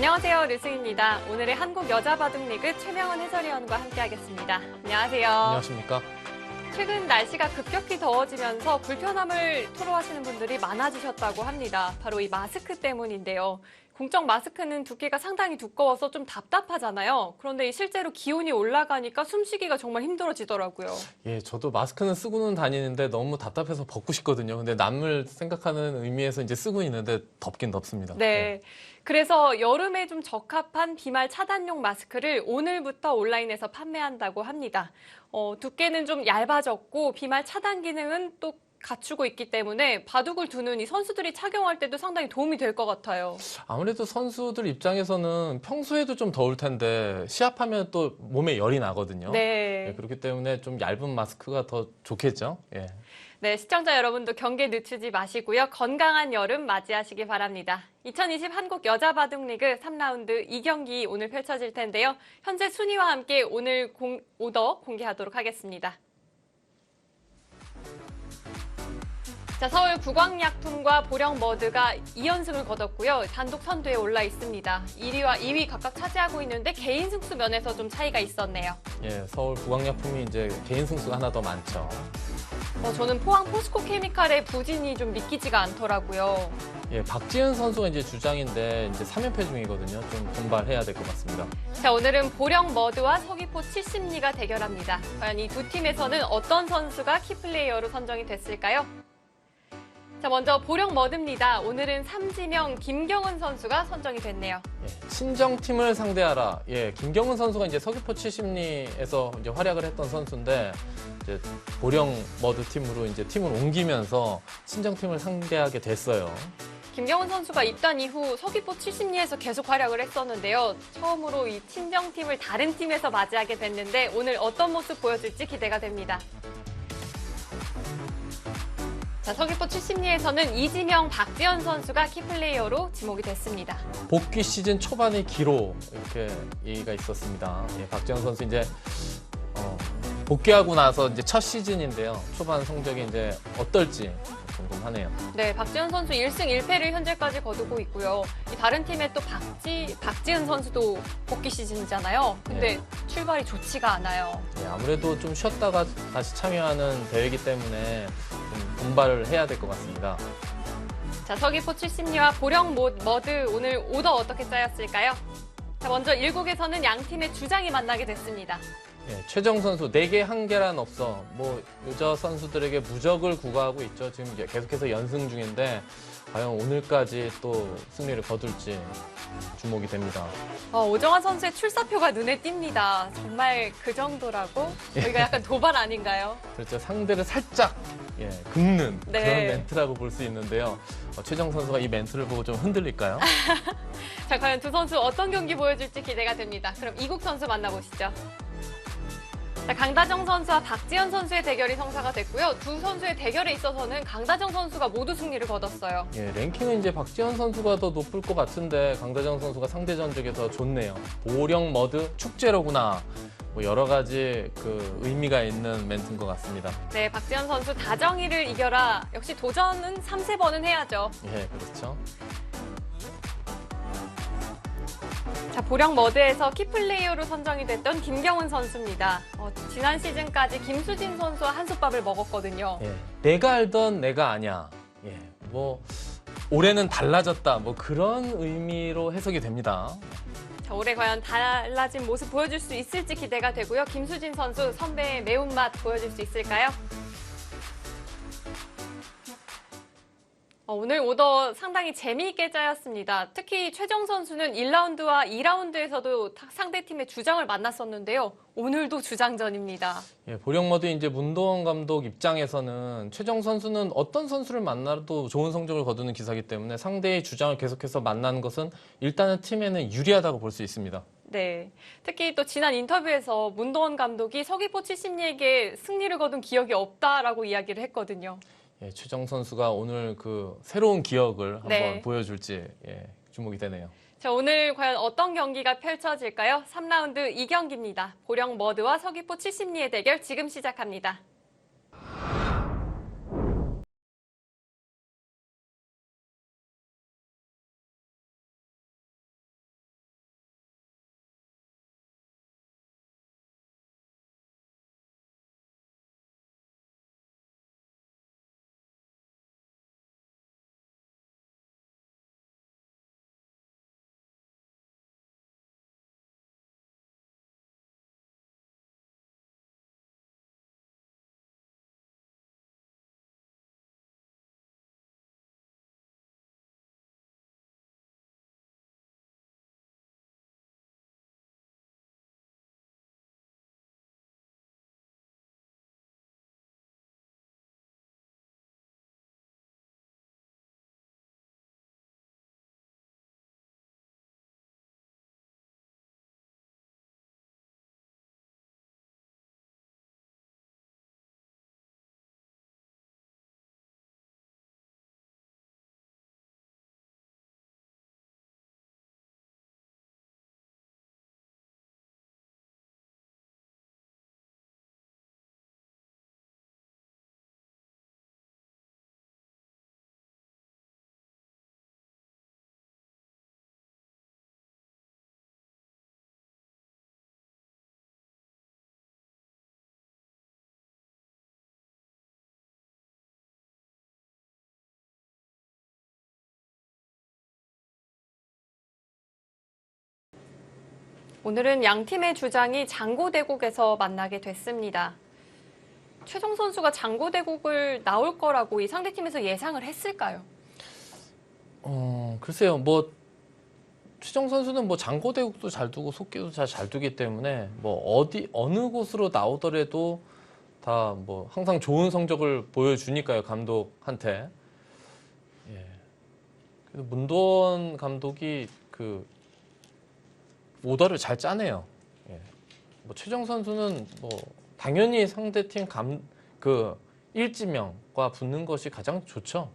안녕하세요, 류승입니다. 오늘의 한국 여자 바둑리그 최명원 해설위원과 함께하겠습니다. 안녕하세요. 안녕하십니까? 최근 날씨가 급격히 더워지면서 불편함을 토로하시는 분들이 많아지셨다고 합니다. 바로 이 마스크 때문인데요. 공적 마스크는 두께가 상당히 두꺼워서 좀 답답하잖아요. 그런데 실제로 기온이 올라가니까 숨쉬기가 정말 힘들어지더라고요. 예, 저도 마스크는 쓰고는 다니는데 너무 답답해서 벗고 싶거든요. 근데 남을 생각하는 의미에서 이제 쓰고 있는데 덥긴 덥습니다. 네. 그래서 여름에 좀 적합한 비말 차단용 마스크를 오늘부터 온라인에서 판매한다고 합니다. 두께는 좀 얇아졌고 비말 차단 기능은 또 갖추고 있기 때문에 바둑을 두는 이 선수들이 착용할 때도 상당히 도움이 될 것 같아요. 아무래도 선수들 입장에서는 평소에도 좀 더울 텐데 시합하면 또 몸에 열이 나거든요. 네. 예, 그렇기 때문에 좀 얇은 마스크가 더 좋겠죠. 예. 네, 시청자 여러분도 경계 늦추지 마시고요. 건강한 여름 맞이하시기 바랍니다. 2020 한국 여자 바둑리그 3라운드 2경기 오늘 펼쳐질 텐데요. 현재 순위와 함께 오늘 오더 공개하도록 하겠습니다. 자, 서울 국왕약품과 보령머드가 2연승을 거뒀고요. 단독 선두에 올라 있습니다. 1위와 2위 각각 차지하고 있는데 개인 승수 면에서 좀 차이가 있었네요. 예, 서울 국왕약품이 이제 개인 승수가 하나 더 많죠. 저는 포항 포스코 케미칼의 부진이 좀 믿기지가 않더라고요. 예, 박지은 선수가 이제 주장인데 이제 3연패 중이거든요. 좀 분발해야 될 것 같습니다. 자, 오늘은 보령머드와 서귀포 70리가 대결합니다. 과연 이 두 팀에서는 어떤 선수가 키플레이어로 선정이 됐을까요? 자, 먼저 보령머드입니다. 오늘은 삼지명 김경은 선수가 선정이 됐네요. 예, 친정팀을 상대하라. 예, 김경은 선수가 이제 서귀포 70리에서 이제 활약을 했던 선수인데 이제 보령머드 팀으로 이제 팀을 옮기면서 친정팀을 상대하게 됐어요. 김경은 선수가 입단 이후 서귀포 70리에서 계속 활약을 했었는데요. 처음으로 이 친정팀을 다른 팀에서 맞이하게 됐는데 오늘 어떤 모습 보여줄지 기대가 됩니다. 자, 서귀포 70리에서는 이지명, 박지현 선수가 키플레이어로 지목이 됐습니다. 복귀 시즌 초반의 기로 이렇게 얘기가 있었습니다. 예, 박지현 선수 이제 복귀하고 나서 이제 첫 시즌인데요. 초반 성적이 이제 어떨지 궁금하네요. 네, 박지현 선수 1승 1패를 현재까지 거두고 있고요. 이 다른 팀에 또 박지은 선수도 복귀 시즌이잖아요. 근데 출발이 좋지가 않아요. 예, 아무래도 좀 쉬었다가 다시 참여하는 대회이기 때문에 좀 분발을 해야 될 것 같습니다. 자, 서귀포 70리와 보령머드 오늘 오더 어떻게 짜였을까요? 자, 먼저 1국에서는 양 팀의 주장이 만나게 됐습니다. 예, 최정 선수 4개 한 계란 없어. 뭐 여자 선수들에게 무적을 구가하고 있죠. 지금 이제 계속해서 연승 중인데 과연 오늘까지 또 승리를 거둘지 주목이 됩니다. 오정환 선수의 출사표가 눈에 띕니다. 정말 그 정도라고? 여기가 약간 도발 아닌가요? 그렇죠. 상대를 살짝 긁는 네. 그런 멘트라고 볼 수 있는데요. 최정 선수가 이 멘트를 보고 좀 흔들릴까요? 자, 과연 두 선수 어떤 경기 보여줄지 기대가 됩니다. 그럼 이국 선수 만나보시죠. 자, 강다정 선수와 박지현 선수의 대결이 성사가 됐고요. 두 선수의 대결에 있어서는 강다정 선수가 모두 승리를 거뒀어요. 예, 랭킹은 이제 박지현 선수가 더 높을 것 같은데 강다정 선수가 상대 전적이 더 좋네요. 보령머드 축제로구나. 뭐 여러 가지 그 의미가 있는 멘트인 것 같습니다. 네, 박지현 선수 다정이를 이겨라. 역시 도전은 3-4번은 해야죠. 예, 그렇죠. 자, 보령머드에서 키플레이어로 선정이 됐던 김경은 선수입니다. 지난 시즌까지 김수진 선수와 한솥밥을 먹었거든요. 예, 내가 알던 내가 아냐. 예, 뭐 올해는 달라졌다. 뭐 그런 의미로 해석이 됩니다. 자, 올해 과연 달라진 모습 보여줄 수 있을지 기대가 되고요. 김수진 선수 선배의 매운맛 보여줄 수 있을까요? 오늘 오더 상당히 재미있게 짜였습니다. 특히 최정 선수는 1라운드와 2라운드에서도 상대팀의 주장을 만났었는데요. 오늘도 주장전입니다. 예, 보령머드 이제 문도원 감독 입장에서는 최정 선수는 어떤 선수를 만나도 좋은 성적을 거두는 기사이기 때문에 상대의 주장을 계속해서 만나는 것은 일단은 팀에는 유리하다고 볼 수 있습니다. 네, 특히 또 지난 인터뷰에서 문도원 감독이 서귀포 70리에게 승리를 거둔 기억이 없다라고 이야기를 했거든요. 예, 최정 선수가 오늘 그 새로운 기억을 한번 네. 보여줄지 주목이 되네요. 자, 오늘 과연 어떤 경기가 펼쳐질까요? 3라운드 2경기입니다. 보령머드와 서귀포 70리의 대결 지금 시작합니다. 오늘은 양 팀의 주장이 장고대국에서 만나게 됐습니다. 최정 선수가 장고대국을 나올 거라고 이 상대팀에서 예상을 했을까요? 글쎄요. 뭐 최정 선수는 뭐 장고대국도 잘 두고 속기도 잘 두기 때문에 뭐 어느 곳으로 나오더라도 다 뭐 항상 좋은 성적을 보여주니까요, 감독한테. 예. 그래도 문도원 감독이 그 오더를 잘 짜네요. 예. 뭐 최정 선수는 뭐 당연히 상대팀 그 일지명과 붙는 것이 가장 좋죠.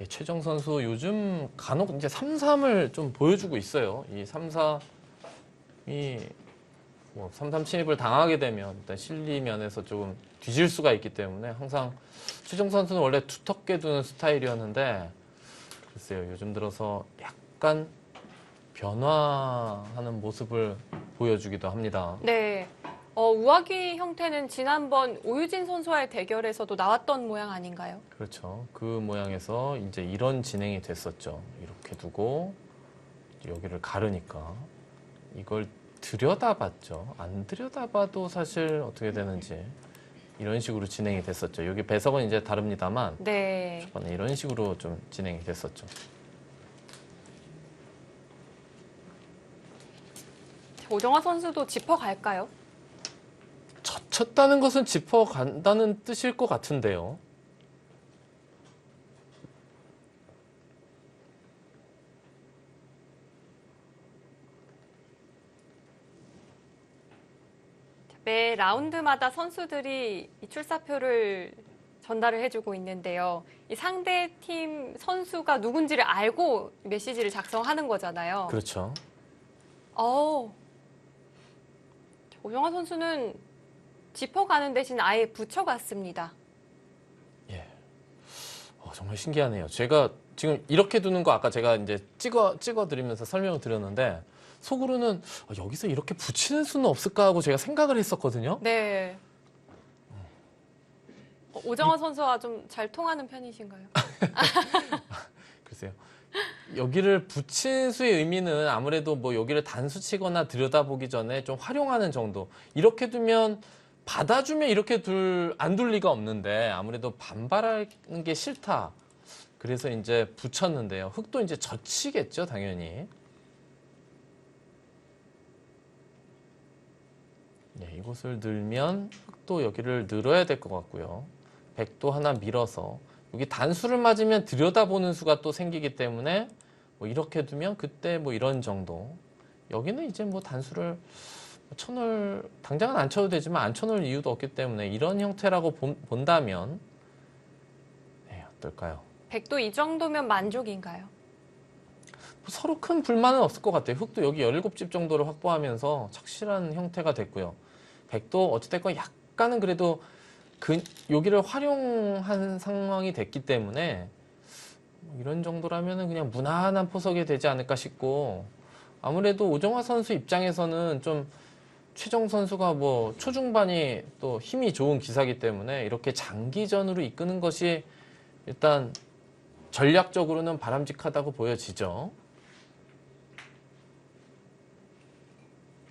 예, 최정 선수 요즘 간혹 이제 3-3을 좀 보여주고 있어요. 이 3-3이 뭐 3-3 침입을 당하게 되면 일단 실리 면에서 조금 뒤질 수가 있기 때문에 항상 최정 선수는 원래 두텁게 두는 스타일이었는데 글쎄요, 요즘 들어서 약간 변화하는 모습을 보여주기도 합니다. 네. 우아기 형태는 지난번 오유진 선수와의 대결에서도 나왔던 모양 아닌가요? 그렇죠. 그 모양에서 이제 이런 진행이 됐었죠. 이렇게 두고 여기를 가르니까 이걸 들여다봤죠. 안 들여다봐도 사실 어떻게 되는지 이런 식으로 진행이 됐었죠. 여기 배석은 이제 다릅니다만 네. 초반에 이런 식으로 좀 진행이 됐었죠. 오정화 선수도 짚어갈까요? 젖혔다는 것은 짚어간다는 뜻일 것 같은데요. 매 라운드마다 선수들이 이 출사표를 전달을 해주고 있는데요. 이 상대팀 선수가 누군지를 알고 메시지를 작성하는 거잖아요. 그렇죠. 오정화 선수는 짚어가는 대신 아예 붙여갔습니다. 예. 정말 신기하네요. 제가 지금 이렇게 두는 거 아까 제가 이제 찍어 드리면서 설명을 드렸는데 속으로는 여기서 이렇게 붙이는 수는 없을까 하고 제가 생각을 했었거든요. 네. 오정화 선수와 좀 잘 통하는 편이신가요? 글쎄요. 여기를 붙인 수의 의미는 아무래도 뭐 여기를 단수 치거나 들여다보기 전에 좀 활용하는 정도. 이렇게 두면 받아주면 이렇게 안 둘 리가 없는데 아무래도 반발하는 게 싫다. 그래서 이제 붙였는데요. 흙도 이제 젖히겠죠, 당연히. 네, 이곳을 늘면 흙도 여기를 늘어야 될 것 같고요. 백도 하나 밀어서 여기 단수를 맞으면 들여다보는 수가 또 생기기 때문에 뭐 이렇게 두면 그때 뭐 이런 정도. 여기는 이제 뭐 단수를 쳐놓을 당장은 안 쳐도 되지만 안 쳐놓을 이유도 없기 때문에 이런 형태라고 본다면 네, 어떨까요? 백도 이 정도면 만족인가요? 서로 큰 불만은 없을 것 같아요. 흙도 여기 17집 정도를 확보하면서 착실한 형태가 됐고요. 백도 어찌됐건 약간은 그래도 여기를 활용한 상황이 됐기 때문에 이런 정도라면 그냥 무난한 포석이 되지 않을까 싶고 아무래도 오정화 선수 입장에서는 좀 최정 선수가 뭐 초중반이 또 힘이 좋은 기사이기 때문에 이렇게 장기전으로 이끄는 것이 일단 전략적으로는 바람직하다고 보여지죠.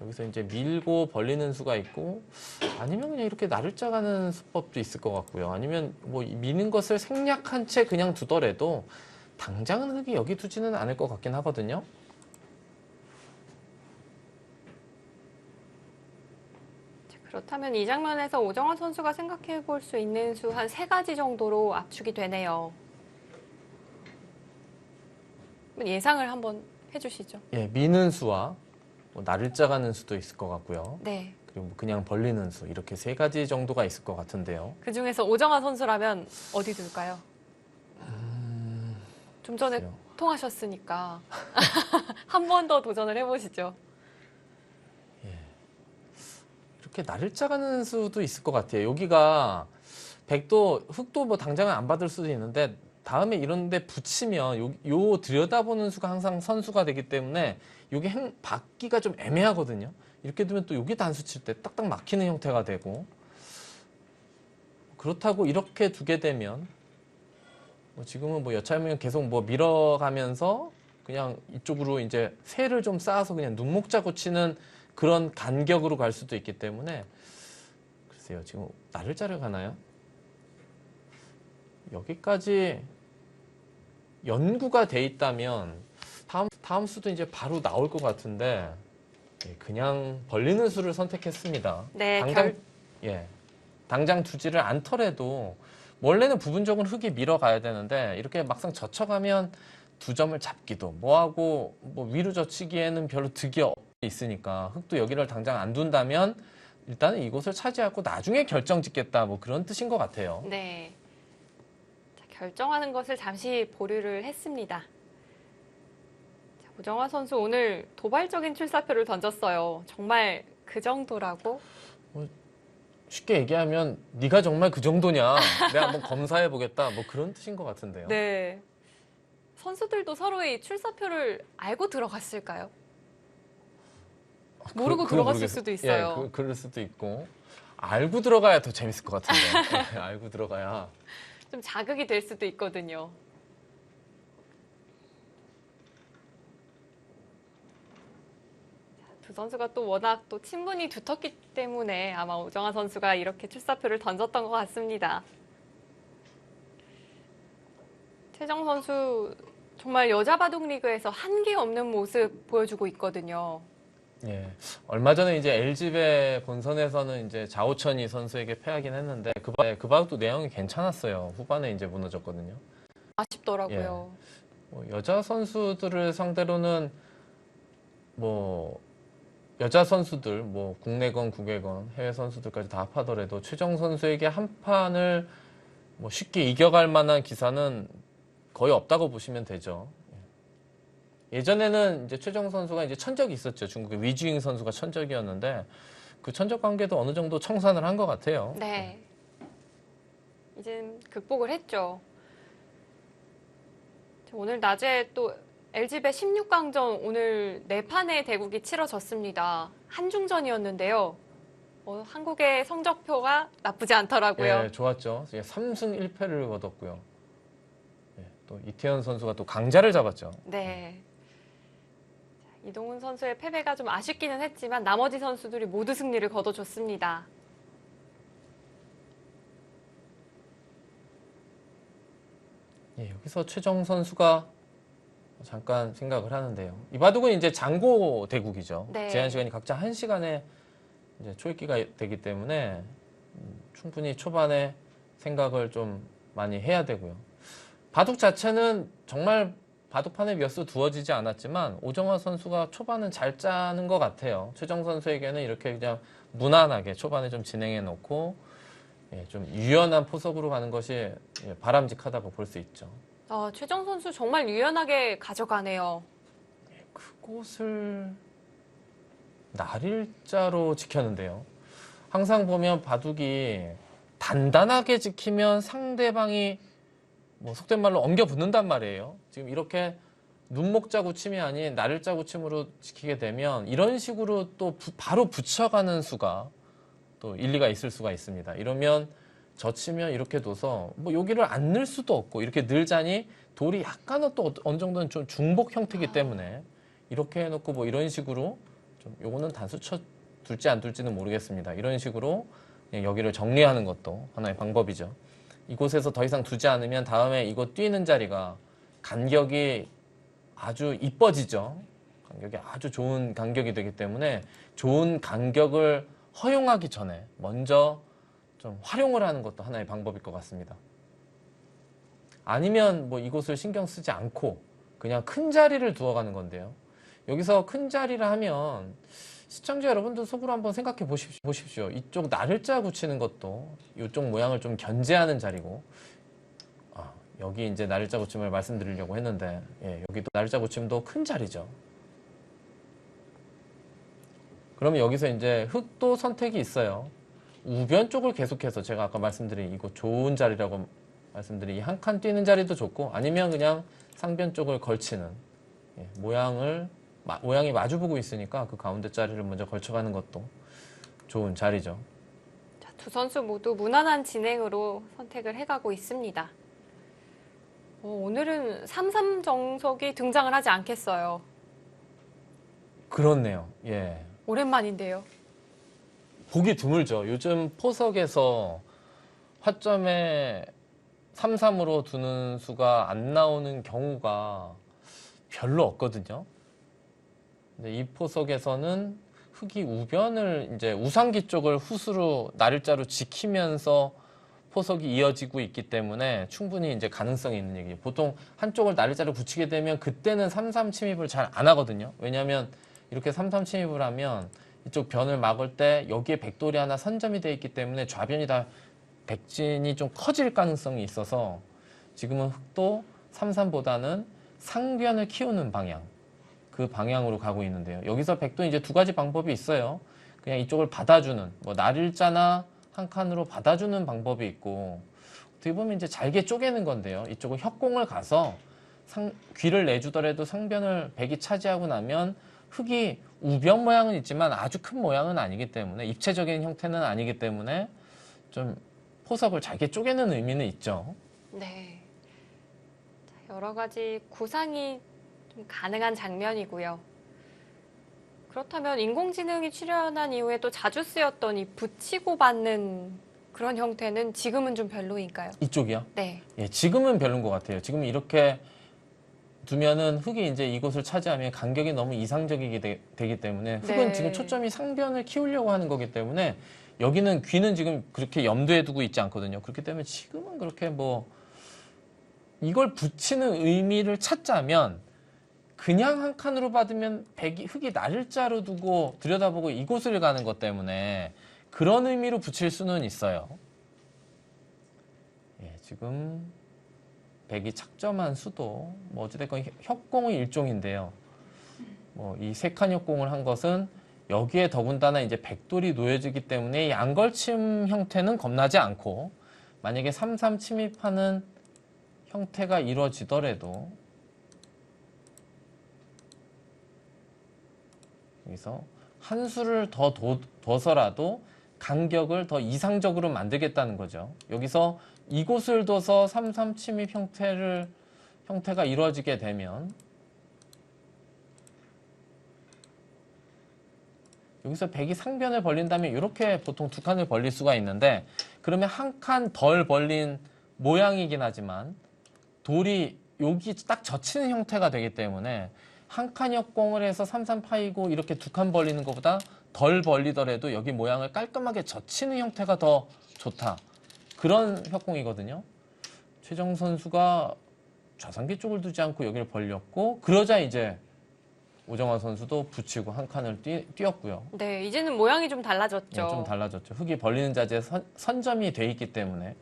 여기서 이제 밀고 벌리는 수가 있고 아니면 그냥 이렇게 나를 짜가는 수법도 있을 것 같고요. 아니면 뭐 미는 것을 생략한 채 그냥 두더라도 당장은 흙이 여기 두지는 않을 것 같긴 하거든요. 그렇다면 이 장면에서 오정화 선수가 생각해 볼 수 있는 수 한 3가지 정도로 압축이 되네요. 예상을 한번 해주시죠. 예, 미는 수와 뭐 나를 짜가는 수도 있을 것 같고요. 네. 그리고 뭐 그냥 벌리는 수 이렇게 3가지 정도가 있을 것 같은데요. 그 중에서 오정화 선수라면 어디 둘까요? 좀 전에 글쎄요. 통하셨으니까 한 번 더 도전을 해보시죠. 이렇게 나를 짜가는 수도 있을 것 같아요. 여기가 흙도 뭐 당장은 안 받을 수도 있는데 다음에 이런 데 붙이면 요 들여다보는 수가 항상 선수가 되기 때문에 여기 받기가 좀 애매하거든요. 이렇게 두면 또 여기 단수 칠 때 딱딱 막히는 형태가 되고 그렇다고 이렇게 두게 되면 뭐 지금은 뭐 여차하면 계속 뭐 밀어가면서 그냥 이쪽으로 이제 새를 좀 쌓아서 그냥 눈목자고 치는 그런 간격으로 갈 수도 있기 때문에 글쎄요, 지금 나를 자르 가나요? 여기까지 연구가 돼 있다면 다음 수도 이제 바로 나올 것 같은데 그냥 벌리는 수를 선택했습니다. 네, 당장 두지를 않더라도 원래는 부분적으로 흙이 밀어가야 되는데 이렇게 막상 젖혀가면 두 점을 잡기도 뭐하고 뭐 위로 젖히기에는 별로 득이 있으니까 흙도 여기를 당장 안 둔다면 일단은 이곳을 차지하고 나중에 결정 짓겠다 뭐 그런 뜻인 것 같아요. 네. 자, 결정하는 것을 잠시 보류를 했습니다. 자, 오정화 선수 오늘 도발적인 출사표를 던졌어요. 정말 그 정도라고? 쉽게 얘기하면 네가 정말 그 정도냐 내가 한번 검사해 보겠다 뭐 그런 뜻인 것 같은데요. 네. 선수들도 서로의 출사표를 알고 들어갔을까요? 모르고 들어갔을 수도 있어요. 예, 그럴 수도 있고 알고 들어가야 더 재밌을 것 같은데. 예, 알고 들어가야 좀 자극이 될 수도 있거든요. 두 선수가 또 워낙 또 친분이 두텁기 때문에 아마 오정화 선수가 이렇게 출사표를 던졌던 것 같습니다. 최정 선수 정말 여자 바둑 리그에서 한계 없는 모습 보여주고 있거든요. 예. 얼마 전에 이제 LG배 본선에서는 이제 자오천이 선수에게 패하긴 했는데 그 바둑도 내용이 괜찮았어요. 후반에 이제 무너졌거든요. 아쉽더라고요. 뭐 여자 선수들을 상대로는 뭐 여자 선수들 뭐 국내건 국외건 해외 선수들까지 다 합하더라도 최정 선수에게 한 판을 뭐 쉽게 이겨갈 만한 기사는 거의 없다고 보시면 되죠. 예전에는 이제 최정 선수가 이제 천적이 있었죠. 중국의 위주잉 선수가 천적이었는데 그 천적 관계도 어느 정도 청산을 한 것 같아요. 네. 이젠 극복을 했죠. 오늘 낮에 또 LG배 16강전 오늘 4판의 대국이 치러졌습니다. 한중전이었는데요. 한국의 성적표가 나쁘지 않더라고요. 예, 좋았죠. 3승 1패를 거뒀고요. 예, 또 이태현 선수가 또 강자를 잡았죠. 네. 이동훈 선수의 패배가 좀 아쉽기는 했지만 나머지 선수들이 모두 승리를 거둬줬습니다. 예, 여기서 최정 선수가 잠깐 생각을 하는데요. 이 바둑은 이제 장고 대국이죠. 네. 제한 시간이 각자 1시간에 이제 초읽기가 되기 때문에 충분히 초반에 생각을 좀 많이 해야 되고요. 바둑 자체는 정말 바둑판에 몇 수 두어지지 않았지만 오정화 선수가 초반은 잘 짜는 것 같아요. 최정 선수에게는 이렇게 그냥 무난하게 초반에 좀 진행해 놓고 좀 유연한 포석으로 가는 것이 바람직하다고 볼 수 있죠. 최정 선수 정말 유연하게 가져가네요. 그곳을 날일자로 지켰는데요. 항상 보면 바둑이 단단하게 지키면 상대방이 뭐 속된 말로 엉겨 붙는단 말이에요. 지금 이렇게 눈목자고 침이 아닌 날일자고 침으로 지키게 되면 이런 식으로 또 바로 붙여가는 수가 또 일리가 있을 수가 있습니다. 이러면 젖히면 이렇게 둬서 뭐 여기를 안 넣을 수도 없고 이렇게 늘자니 돌이 약간은 또 어느 정도는 좀 중복 형태이기 때문에 이렇게 해놓고 뭐 이런 식으로 좀 요거는 단수 쳐 둘지 안 둘지는 모르겠습니다. 이런 식으로 그냥 여기를 정리하는 것도 하나의 방법이죠. 이곳에서 더 이상 두지 않으면 다음에 이거 뛰는 자리가 간격이 아주 이뻐지죠. 간격이 아주 좋은 간격이 되기 때문에 좋은 간격을 허용하기 전에 먼저 좀 활용을 하는 것도 하나의 방법일 것 같습니다. 아니면 뭐 이곳을 신경 쓰지 않고 그냥 큰 자리를 두어가는 건데요. 여기서 큰 자리를 하면 시청자 여러분들 속으로 한번 생각해 보십시오. 이쪽 날일자 굳히는 것도 이쪽 모양을 좀 견제하는 자리고 여기 이제 날일자 굳힘을 말씀드리려고 했는데 여기도 날일자 굳힘도 큰 자리죠. 그러면 여기서 이제 흙도 선택이 있어요. 우변 쪽을 계속해서 제가 아까 말씀드린 이거 좋은 자리라고 말씀드린 이 한 칸 뛰는 자리도 좋고 아니면 그냥 상변 쪽을 걸치는 모양이 마주보고 있으니까 그 가운데 자리를 먼저 걸쳐가는 것도 좋은 자리죠. 자, 두 선수 모두 무난한 진행으로 선택을 해가고 있습니다. 오늘은 삼삼 정석이 등장을 하지 않겠어요. 그렇네요. 예. 오랜만인데요. 보기 드물죠. 요즘 포석에서 화점에 3-3으로 두는 수가 안 나오는 경우가 별로 없거든요. 근데 이 포석에서는 흑이 우변을 이제 우상기 쪽을 후수로 날일자로 지키면서 포석이 이어지고 있기 때문에 충분히 이제 가능성이 있는 얘기예요. 보통 한쪽을 날일자로 붙이게 되면 그때는 3-3 침입을 잘 안 하거든요. 왜냐하면 이렇게 3-3 침입을 하면 이쪽 변을 막을 때 여기에 백돌이 하나 선점이 되어 있기 때문에 좌변이 다 백진이 좀 커질 가능성이 있어서 지금은 흑도 3-3보다는 상변을 키우는 방향, 그 방향으로 가고 있는데요. 여기서 백도 이제 두 가지 방법이 있어요. 그냥 이쪽을 받아주는, 뭐 날일자나 한 칸으로 받아주는 방법이 있고, 어떻게 보면 이제 잘게 쪼개는 건데요. 이쪽은 협공을 가서 귀를 내주더라도 상변을 백이 차지하고 나면 흑이 우변 모양은 있지만 아주 큰 모양은 아니기 때문에, 입체적인 형태는 아니기 때문에 좀 포석을 잘게 쪼개는 의미는 있죠. 네. 자, 여러 가지 구상이 좀 가능한 장면이고요. 그렇다면 인공지능이 출현한 이후에 또 자주 쓰였던 이 붙이고 받는 그런 형태는 지금은 좀 별로인가요? 이쪽이요? 네. 예, 지금은 별로인 것 같아요. 지금 이렇게 두면은 흑이 이제 이곳을 차지하면 간격이 너무 이상적이게 되기 때문에 흑은 네. 지금 초점이 상변을 키우려고 하는 거기 때문에 여기는 귀는 지금 그렇게 염두에 두고 있지 않거든요. 그렇기 때문에 지금은 그렇게 뭐 이걸 붙이는 의미를 찾자면 그냥 한 칸으로 받으면 흑이 날일자로 두고 들여다보고 이곳을 가는 것 때문에 그런 의미로 붙일 수는 있어요. 예, 지금 백이 착점한 수도 뭐 어찌됐건 협공의 일종인데요. 뭐 이 세 칸 협공을 한 것은 여기에 더군다나 이제 백돌이 놓여지기 때문에 양걸침 형태는 겁나지 않고 만약에 3-3 침입하는 형태가 이루어지더라도 여기서 한 수를 더 둬서라도 간격을 더 이상적으로 만들겠다는 거죠. 여기서 이곳을 둬서 3-3 침입 형태가 이루어지게 되면 여기서 백이 상변을 벌린다면 이렇게 보통 두 칸을 벌릴 수가 있는데 그러면 한 칸 덜 벌린 모양이긴 하지만 돌이 여기 딱 젖히는 형태가 되기 때문에 한 칸 협공을 해서 3-3 파이고 이렇게 두 칸 벌리는 것보다 덜 벌리더라도 여기 모양을 깔끔하게 젖히는 형태가 더 좋다. 그런 협공이거든요. 최정 선수가 좌상기 쪽을 두지 않고 여기를 벌렸고 그러자 이제 오정환 선수도 붙이고 한 칸을 띄었고요. 네, 이제는 모양이 좀 달라졌죠. 네, 좀 달라졌죠. 흑이 벌리는 자재에 선점이 돼 있기 때문에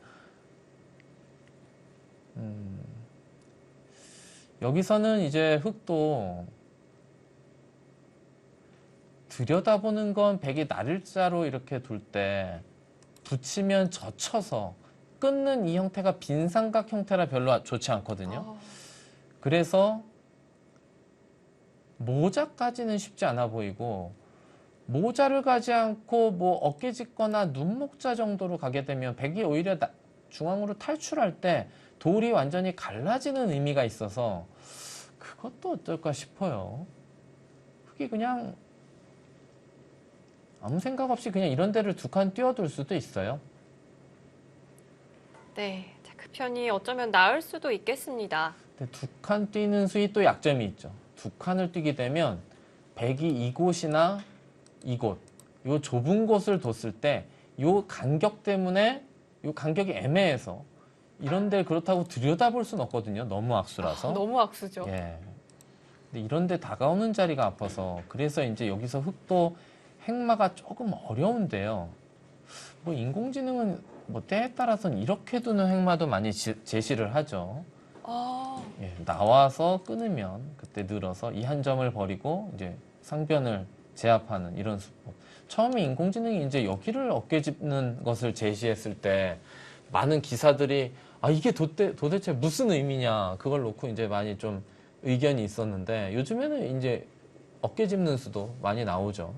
여기서는 이제 흑도 들여다보는 건 백이 날일자로 이렇게 둘 때 붙이면 젖혀서 끊는 이 형태가 빈삼각 형태라 별로 좋지 않거든요. 그래서 모자까지는 쉽지 않아 보이고 모자를 가지 않고 뭐 어깨 짚거나 눈목자 정도로 가게 되면 백이 오히려 중앙으로 탈출할 때 돌이 완전히 갈라지는 의미가 있어서 그것도 어떨까 싶어요. 흑이 그냥 아무 생각 없이 그냥 이런 데를 두 칸 띄워둘 수도 있어요. 네, 자, 그 편이 어쩌면 나을 수도 있겠습니다. 근데 두 칸 뛰는 수이 또 약점이 있죠. 두 칸을 뛰게 되면 백이 이곳이나 이곳, 요 좁은 곳을 뒀을 때 요 간격 때문에 요 간격이 애매해서 이런 데 그렇다고 들여다볼 수는 없거든요. 너무 악수라서. 너무 악수죠. 예. 근데 이런 데 다가오는 자리가 아파서 그래서 이제 여기서 흑도 행마가 조금 어려운데요. 뭐 인공지능은 뭐 때에 따라서는 이렇게 두는 행마도 많이 제시를 하죠. 예, 나와서 끊으면 그때 늘어서 이 한 점을 버리고 이제 상변을 제압하는 이런 수법. 처음에 인공지능이 이제 여기를 어깨 짚는 것을 제시했을 때 많은 기사들이 아 이게 도대체 무슨 의미냐 그걸 놓고 이제 많이 좀 의견이 있었는데 요즘에는 이제 어깨 짚는 수도 많이 나오죠.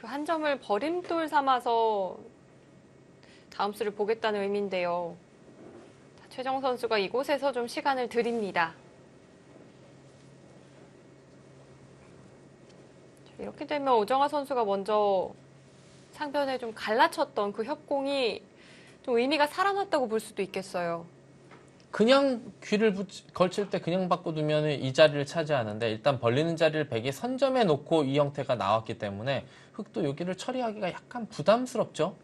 그 한 점을 버림돌 삼아서 다음 수를 보겠다는 의미인데요. 최정 선수가 이곳에서 좀 시간을 드립니다. 이렇게 되면 오정아 선수가 먼저 상변에 좀 갈라쳤던 그 협공이 좀 의미가 살아났다고 볼 수도 있겠어요. 그냥 귀를 걸칠 때 그냥 바꿔두면 이 자리를 차지하는데 일단 벌리는 자리를 백이 선점해 놓고 이 형태가 나왔기 때문에 흑도 여기를 처리하기가 약간 부담스럽죠.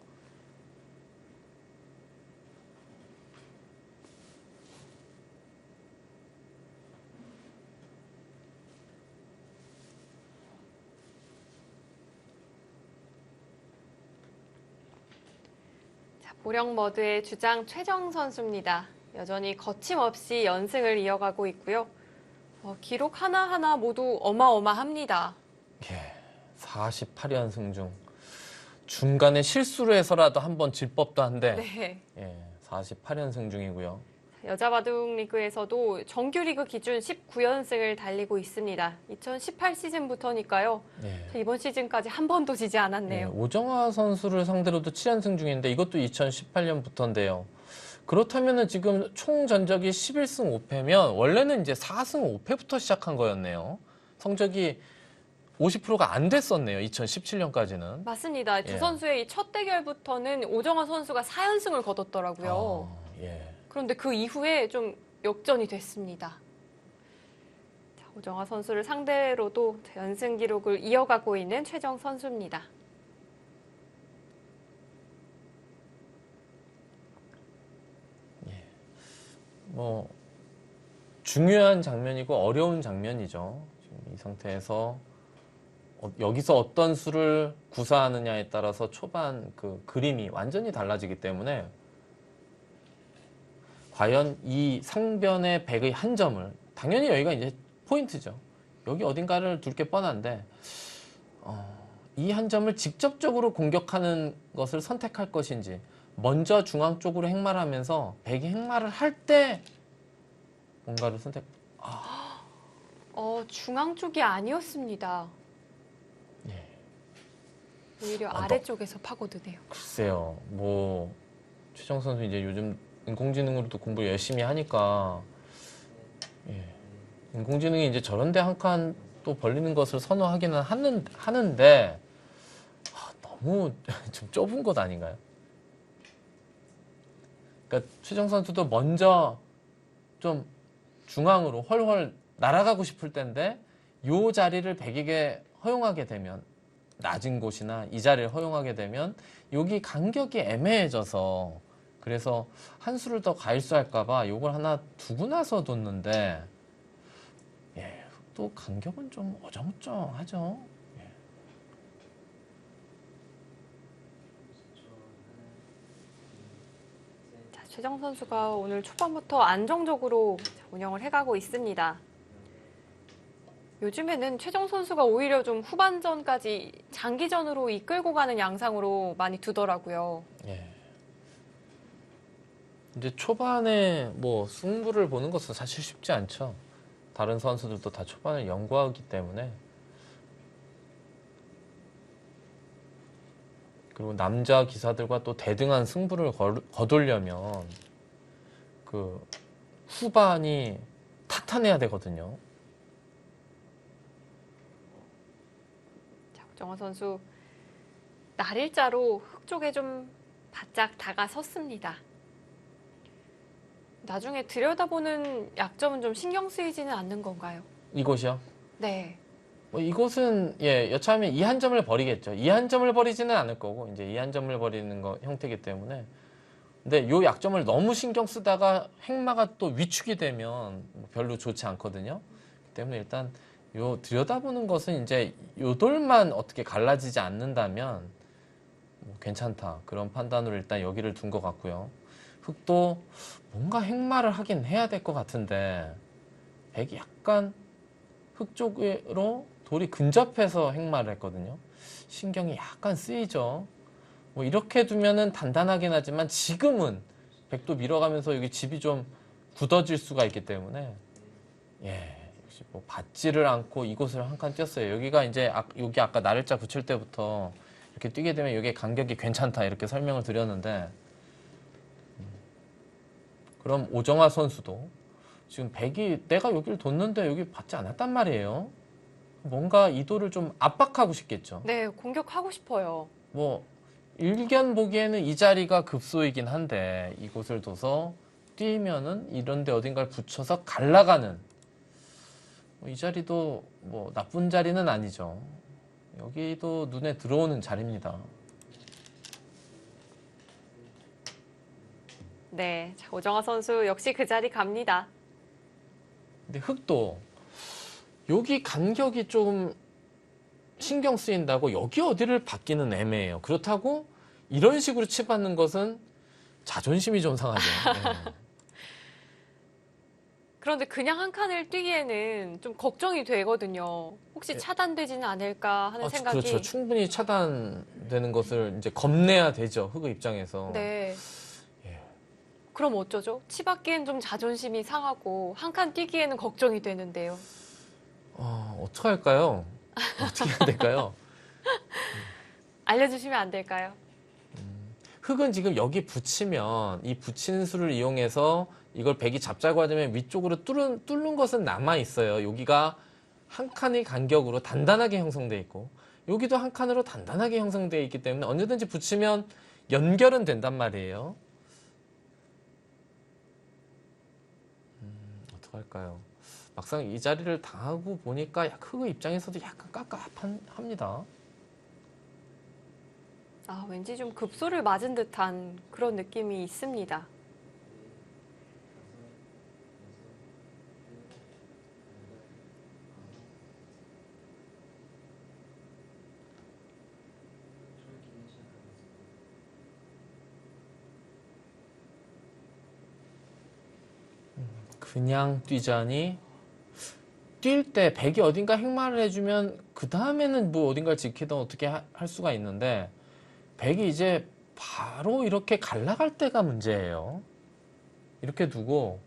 자, 보령머드의 주장 최정 선수입니다. 여전히 거침없이 연승을 이어가고 있고요. 기록 하나하나 모두 어마어마합니다. 예, 48연승 중 중간에 실수를 해서라도 한번 질 법도 한데 네. 예, 48연승 중이고요. 여자 바둑 리그에서도 정규 리그 기준 19연승을 달리고 있습니다. 2018 시즌부터니까요. 예. 이번 시즌까지 한 번도 지지 예, 않았네요. 오정아 선수를 상대로도 7연승 중인데 이것도 2018년부터인데요. 그렇다면은 지금 총 전적이 11승 5패면 원래는 이제 4승 5패부터 시작한 거였네요. 성적이 50%가 안 됐었네요. 2017년까지는. 맞습니다. 두 예. 선수의 이 첫 대결부터는 오정아 선수가 4연승을 거뒀더라고요. 예. 그런데 그 이후에 좀 역전이 됐습니다. 자, 오정아 선수를 상대로도 연승 기록을 이어가고 있는 최정 선수입니다. 뭐 중요한 장면이고 어려운 장면이죠. 지금 이 상태에서 여기서 어떤 수를 구사하느냐에 따라서 초반 그 그림이 완전히 달라지기 때문에 과연 이 상변의 백의 한 점을 당연히 여기가 이제 포인트죠. 여기 어딘가를 둘 게 뻔한데 이 한 점을 직접적으로 공격하는 것을 선택할 것인지 먼저 중앙 쪽으로 행마하면서 백이 행마를 할 때 뭔가를 선택. 중앙 쪽이 아니었습니다. 예. 오히려 아래쪽에서 파고드네요. 글쎄요. 뭐 최정 선수 이제 요즘 인공지능으로도 공부 열심히 하니까 예. 인공지능이 이제 저런데 한 칸 또 벌리는 것을 선호하기는 하는데 너무 좀 좁은 것 아닌가요? 그러니까 최정 선수도 먼저 좀 중앙으로 훨훨 날아가고 싶을 텐데 요 자리를 백에게 허용하게 되면 낮은 곳이나 이 자리를 허용하게 되면 여기 간격이 애매해져서 그래서 한 수를 더 가일수할까봐 요걸 하나 두고 나서 뒀는데 예, 또 간격은 좀 어정쩡하죠. 최정 선수가 오늘 초반부터 안정적으로 운영을 해가고 있습니다. 요즘에는 최정 선수가 오히려 좀 후반전까지 장기전으로 이끌고 가는 양상으로 많이 두더라고요. 예. 이제 초반에 뭐 승부를 보는 것은 사실 쉽지 않죠. 다른 선수들도 다 초반을 연구하기 때문에. 그리고 남자 기사들과 또 대등한 승부를 거두려면 그 후반이 탄탄해야 되거든요. 자, 오정아 선수 날일자로 흙 쪽에 좀 바짝 다가섰습니다. 나중에 들여다보는 약점은 좀 신경 쓰이지는 않는 건가요? 이곳이요? 네. 뭐 이곳은 예 여차하면 이 한 점을 버리겠죠. 이 한 점을 버리지는 않을 거고 이제 이 한 점을 버리는 거 형태이기 때문에. 근데 요 약점을 너무 신경 쓰다가 행마가 또 위축이 되면 별로 좋지 않거든요. 때문에 일단 요 들여다보는 것은 이제 요 돌만 어떻게 갈라지지 않는다면 뭐 괜찮다 그런 판단으로 일단 여기를 둔 것 같고요. 흑도 뭔가 행마를 하긴 해야 될 것 같은데 백이 약간 흑 쪽으로 돌이 근접해서 행마를 했거든요. 신경이 약간 쓰이죠. 뭐 이렇게 두면은 단단하긴 하지만 지금은 백도 밀어가면서 여기 집이 좀 굳어질 수가 있기 때문에 예 역시 뭐 받지를 않고 이곳을 한 칸 뛰었어요. 여기가 이제 여기 아까 날짜 붙일 때부터 이렇게 뛰게 되면 여기 간격이 괜찮다 이렇게 설명을 드렸는데 그럼 오정화 선수도 지금 백이 내가 여기를 뒀는데 여기 받지 않았단 말이에요. 뭔가 이도를 좀 압박하고 싶겠죠. 네, 공격하고 싶어요. 뭐 일견 보기에는 이 자리가 급소이긴 한데 이곳을 둬서 뛰면은 이런데 어딘가를 붙여서 갈라가는 이 자리도 뭐 나쁜 자리는 아니죠. 여기도 눈에 들어오는 자리입니다. 네, 자, 오정화 선수 역시 그 자리 갑니다. 근데 흙도 여기 간격이 좀 신경 쓰인다고 여기 어디를 받기는 애매해요. 그렇다고 이런 식으로 치받는 것은 자존심이 좀 상하죠. 네. 그런데 그냥 한 칸을 뛰기에는 좀 걱정이 되거든요. 혹시 차단되지는 않을까 하는 생각이. 그렇죠. 충분히 차단되는 것을 이제 겁내야 되죠. 흙의 입장에서. 네. 예. 그럼 어쩌죠? 치받기엔 좀 자존심이 상하고 한 칸 뛰기에는 걱정이 되는데요. 어떻게 할까요? 어떻게 해야 될까요? 알려주시면 안 될까요? 흙은 지금 여기 붙이면 이 붙이는 수를 이용해서 이걸 백이 잡자고 하자면 위쪽으로 뚫는 것은 남아 있어요. 여기가 한 칸의 간격으로 단단하게 형성되어 있고 여기도 한 칸으로 단단하게 형성되어 있기 때문에 언제든지 붙이면 연결은 된단 말이에요. 어떡할까요? 막상 이 자리를 당하고 보니까 흙의 입장에서도 약간 깝깝합니다. 아, 왠지 좀 급소를 맞은 듯한 그런 느낌이 있습니다. 그냥 뛰자니 뛸 때 백이 어딘가 행마를 해주면 그 다음에는 뭐 어딘가를 지키든 어떻게 할 수가 있는데 백이 이제 바로 이렇게 갈라갈 때가 문제예요. 이렇게 두고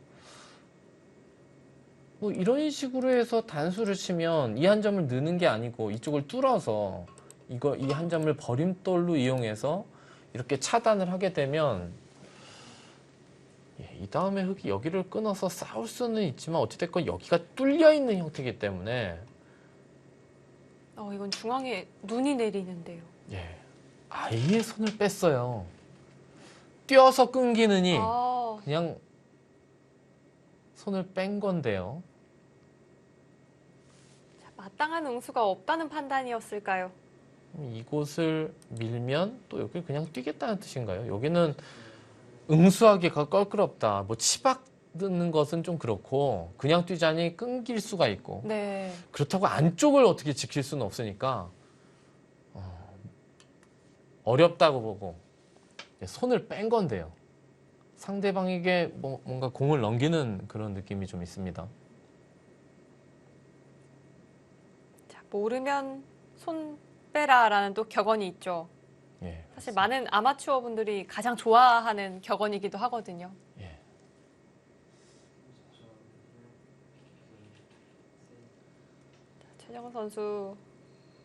뭐 이런 식으로 해서 단수를 치면 이 한 점을 넣는 게 아니고 이쪽을 뚫어서 이 한 점을 버림돌로 이용해서 이렇게 차단을 하게 되면 이 다음에 흙이 여기를 끊어서 싸울 수는 있지만 어찌됐건 여기가 뚫려 있는 형태이기 때문에 이건 중앙에 눈이 내리는데요. 아예 손을 뺐어요. 뛰어서 끊기느니 아, 그냥 손을 뺀 건데요. 자, 마땅한 응수가 없다는 판단이었을까요? 이곳을 밀면 또 여기 그냥 뛰겠다는 뜻인가요? 여기는 응수하기가 껄끄럽다. 뭐 치박 듣는 것은 좀 그렇고 그냥 뛰자니 끊길 수가 있고 네. 그렇다고 안쪽을 어떻게 지킬 수는 없으니까 어렵다고 보고 손을 뺀 건데요. 상대방에게 뭔가 공을 넘기는 그런 느낌이 좀 있습니다. 자, 모르면 손 빼라라는 또 격언이 있죠. 예, 사실 많은 아마추어 분들이 가장 좋아하는 격언이기도 하거든요. 예. 최정은 선수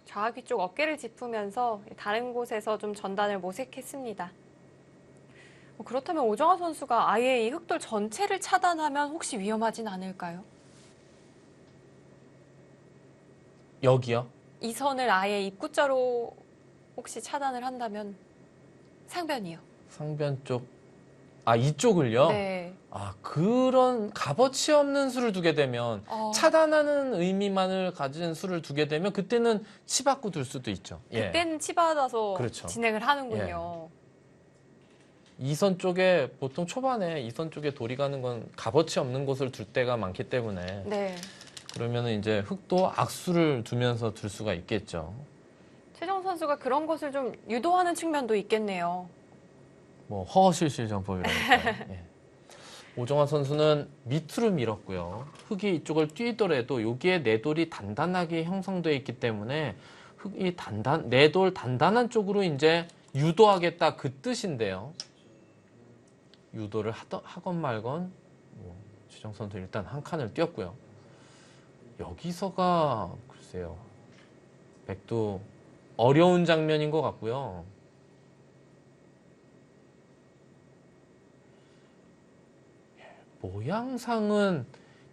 좌귀 쪽 어깨를 짚으면서 다른 곳에서 좀 전단을 모색했습니다. 그렇다면 오정화 선수가 아예 이 흑돌 전체를 차단하면 혹시 위험하진 않을까요? 여기요? 이 선을 아예 입구자로 혹시 차단을 한다면 상변이요. 상변 쪽. 이쪽을요? 네. 그런 값어치 없는 수를 두게 되면 차단하는 의미만을 가진 수를 두게 되면 그때는 치받고 둘 수도 있죠. 그때는 치받아서 그렇죠. 진행을 하는군요. 이 선 쪽에 보통 초반에 이 선 쪽에 돌이 가는 건 값어치 없는 곳을 둘 때가 많기 때문에 네. 그러면 이제 흑도 악수를 두면서 둘 수가 있겠죠. 최정 선수가 그런 것을 좀 유도하는 측면도 있겠네요. 뭐 허허실실 전법이라니까요. 오정화 선수는 밑으로 밀었고요. 흙이 이쪽을 뛰더라도 여기에 내돌이 단단하게 형성되어 있기 때문에 흙이 내돌 단단한 쪽으로 이제 유도하겠다 그 뜻인데요. 유도를 하건 말건 최정 선수 일단 한 칸을 뛰었고요. 여기서가 글쎄요. 백도 어려운 장면인 것 같고요. 모양상은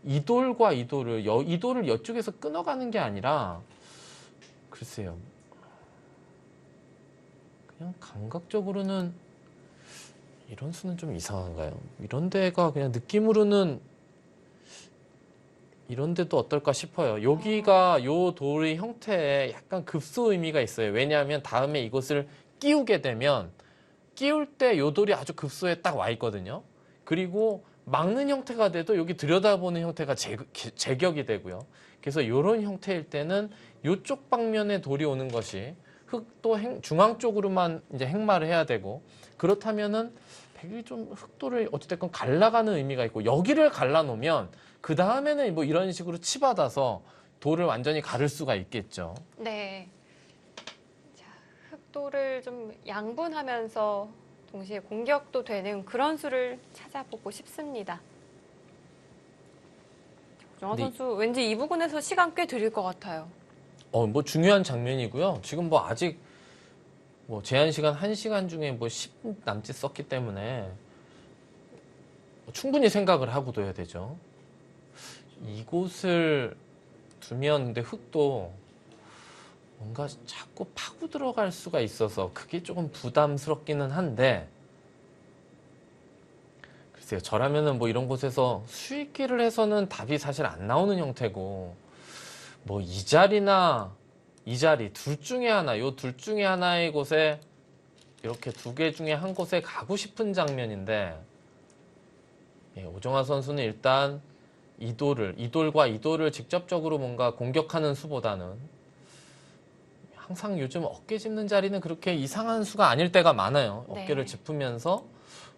이 돌과 이 돌을 이쪽에서 끊어가는 게 아니라 글쎄요. 그냥 감각적으로는 이런 수는 좀 이상한가요? 이런 데가 그냥 느낌으로는 이런 데도 어떨까 싶어요. 여기가 요 돌의 형태에 약간 급소 의미가 있어요. 왜냐하면 다음에 이것을 끼우게 되면 끼울 때 요 돌이 아주 급소에 딱 와 있거든요. 그리고 막는 형태가 돼도 여기 들여다보는 형태가 제격이 되고요. 그래서 이런 형태일 때는 이쪽 방면에 돌이 오는 것이 흑도 중앙 쪽으로만 이제 행마를 해야 되고, 그렇다면은 백이 좀 흑도를 어찌됐건 갈라가는 의미가 있고, 여기를 갈라놓으면 그 다음에는 뭐 이런 식으로 치받아서 돌을 완전히 가를 수가 있겠죠. 네. 자, 흑도를 좀 양분하면서 동시에 공격도 되는 그런 수를 찾아보고 싶습니다. 정화 네. 선수 왠지 이 부분에서 시간 꽤 들일 것 같아요. 뭐 중요한 장면이고요. 지금 뭐 아직 뭐 제한 시간 1시간 중에 뭐 10분 남짓 썼기 때문에 충분히 생각을 하고 둬야 되죠. 이곳을 두면 근데 흑도 뭔가 자꾸 파고 들어갈 수가 있어서 그게 조금 부담스럽기는 한데, 글쎄요, 저라면은 뭐 이런 곳에서 수익기를 해서는 답이 사실 안 나오는 형태고, 뭐 이 자리나 이 자리 둘 중에 하나, 요 둘 중에 하나의 곳에 이렇게 두 개 중에 한 곳에 가고 싶은 장면인데, 예, 오정화 선수는 일단 이 돌과 이 돌을 직접적으로 뭔가 공격하는 수보다는 항상 요즘 어깨 짚는 자리는 그렇게 이상한 수가 아닐 때가 많아요. 네. 어깨를 짚으면서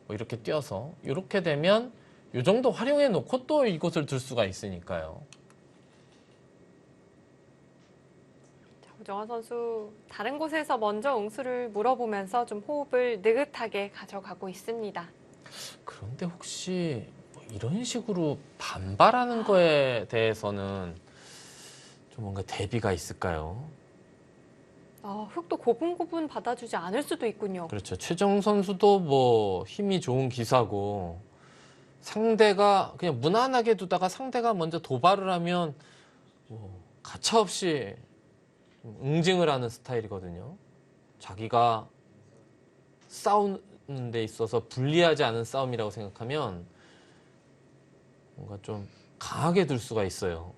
뭐 이렇게 뛰어서 이렇게 되면 이 정도 활용해 놓고 또 이곳을 둘 수가 있으니까요. 오정화 선수 다른 곳에서 먼저 응수를 물어보면서 좀 호흡을 느긋하게 가져가고 있습니다. 그런데 혹시 뭐 이런 식으로 반발하는 거에 대해서는 좀 뭔가 대비가 있을까요? 흑도 고분고분 받아주지 않을 수도 있군요. 그렇죠. 최정 선수도 뭐 힘이 좋은 기사고, 상대가 그냥 무난하게 두다가 상대가 먼저 도발을 하면 뭐 가차없이 응징을 하는 스타일이거든요. 자기가 싸우는 데 있어서 불리하지 않은 싸움이라고 생각하면 뭔가 좀 강하게 둘 수가 있어요.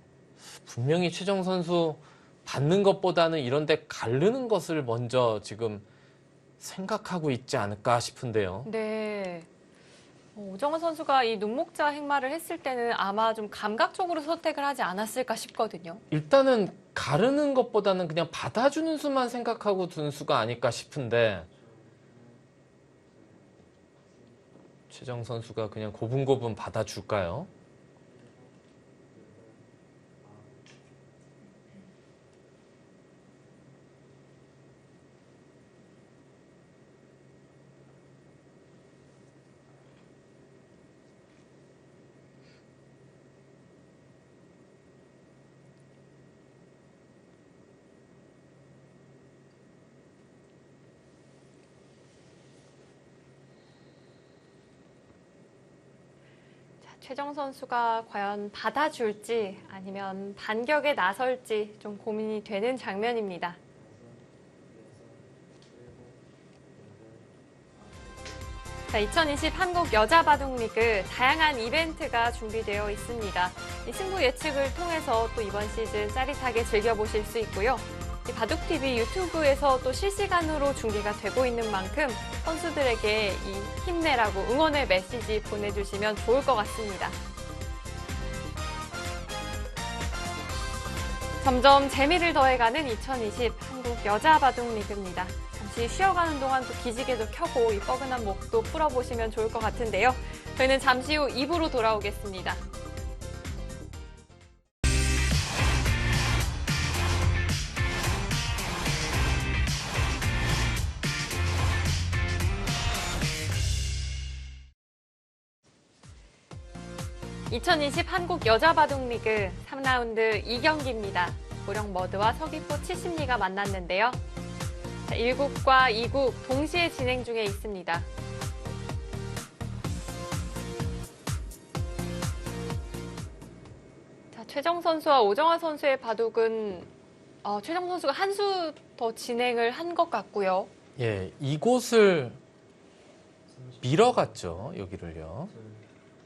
분명히 최정 선수 받는 것보다는 이런 데 가르는 것을 먼저 지금 생각하고 있지 않을까 싶은데요. 네. 오정화 선수가 이 눈목자 행마를 했을 때는 아마 좀 감각적으로 선택을 하지 않았을까 싶거든요. 일단은 가르는 것보다는 그냥 받아주는 수만 생각하고 둔 수가 아닐까 싶은데, 최정 선수가 그냥 고분고분 받아줄까요? 최정 선수가 과연 받아줄지 아니면 반격에 나설지 좀 고민이 되는 장면입니다. 자, 2020 한국 여자 바둑리그 다양한 이벤트가 준비되어 있습니다. 이 승부 예측을 통해서 또 이번 시즌 짜릿하게 즐겨보실 수 있고요. 이 바둑TV 유튜브에서 또 실시간으로 중계가 되고 있는 만큼 선수들에게 이 힘내라고 응원의 메시지 보내주시면 좋을 것 같습니다. 점점 재미를 더해가는 2020 한국 여자 바둑리그입니다. 잠시 쉬어가는 동안 또 기지개도 켜고 이 뻐근한 목도 풀어보시면 좋을 것 같은데요. 저희는 잠시 후 2부로 돌아오겠습니다. (2020) 한국 여자 바둑리그 3라운드 2경기입니다. 보령머드와 서귀포 70리가 만났는데요. 1국과 2국 동시에 진행 중에 있습니다. 최정 선수와 오정아 선수의 바둑은 최정 선수가 한 수 더 진행을 한 것 같고요. 예, 이곳을 밀어갔죠. 여기를요.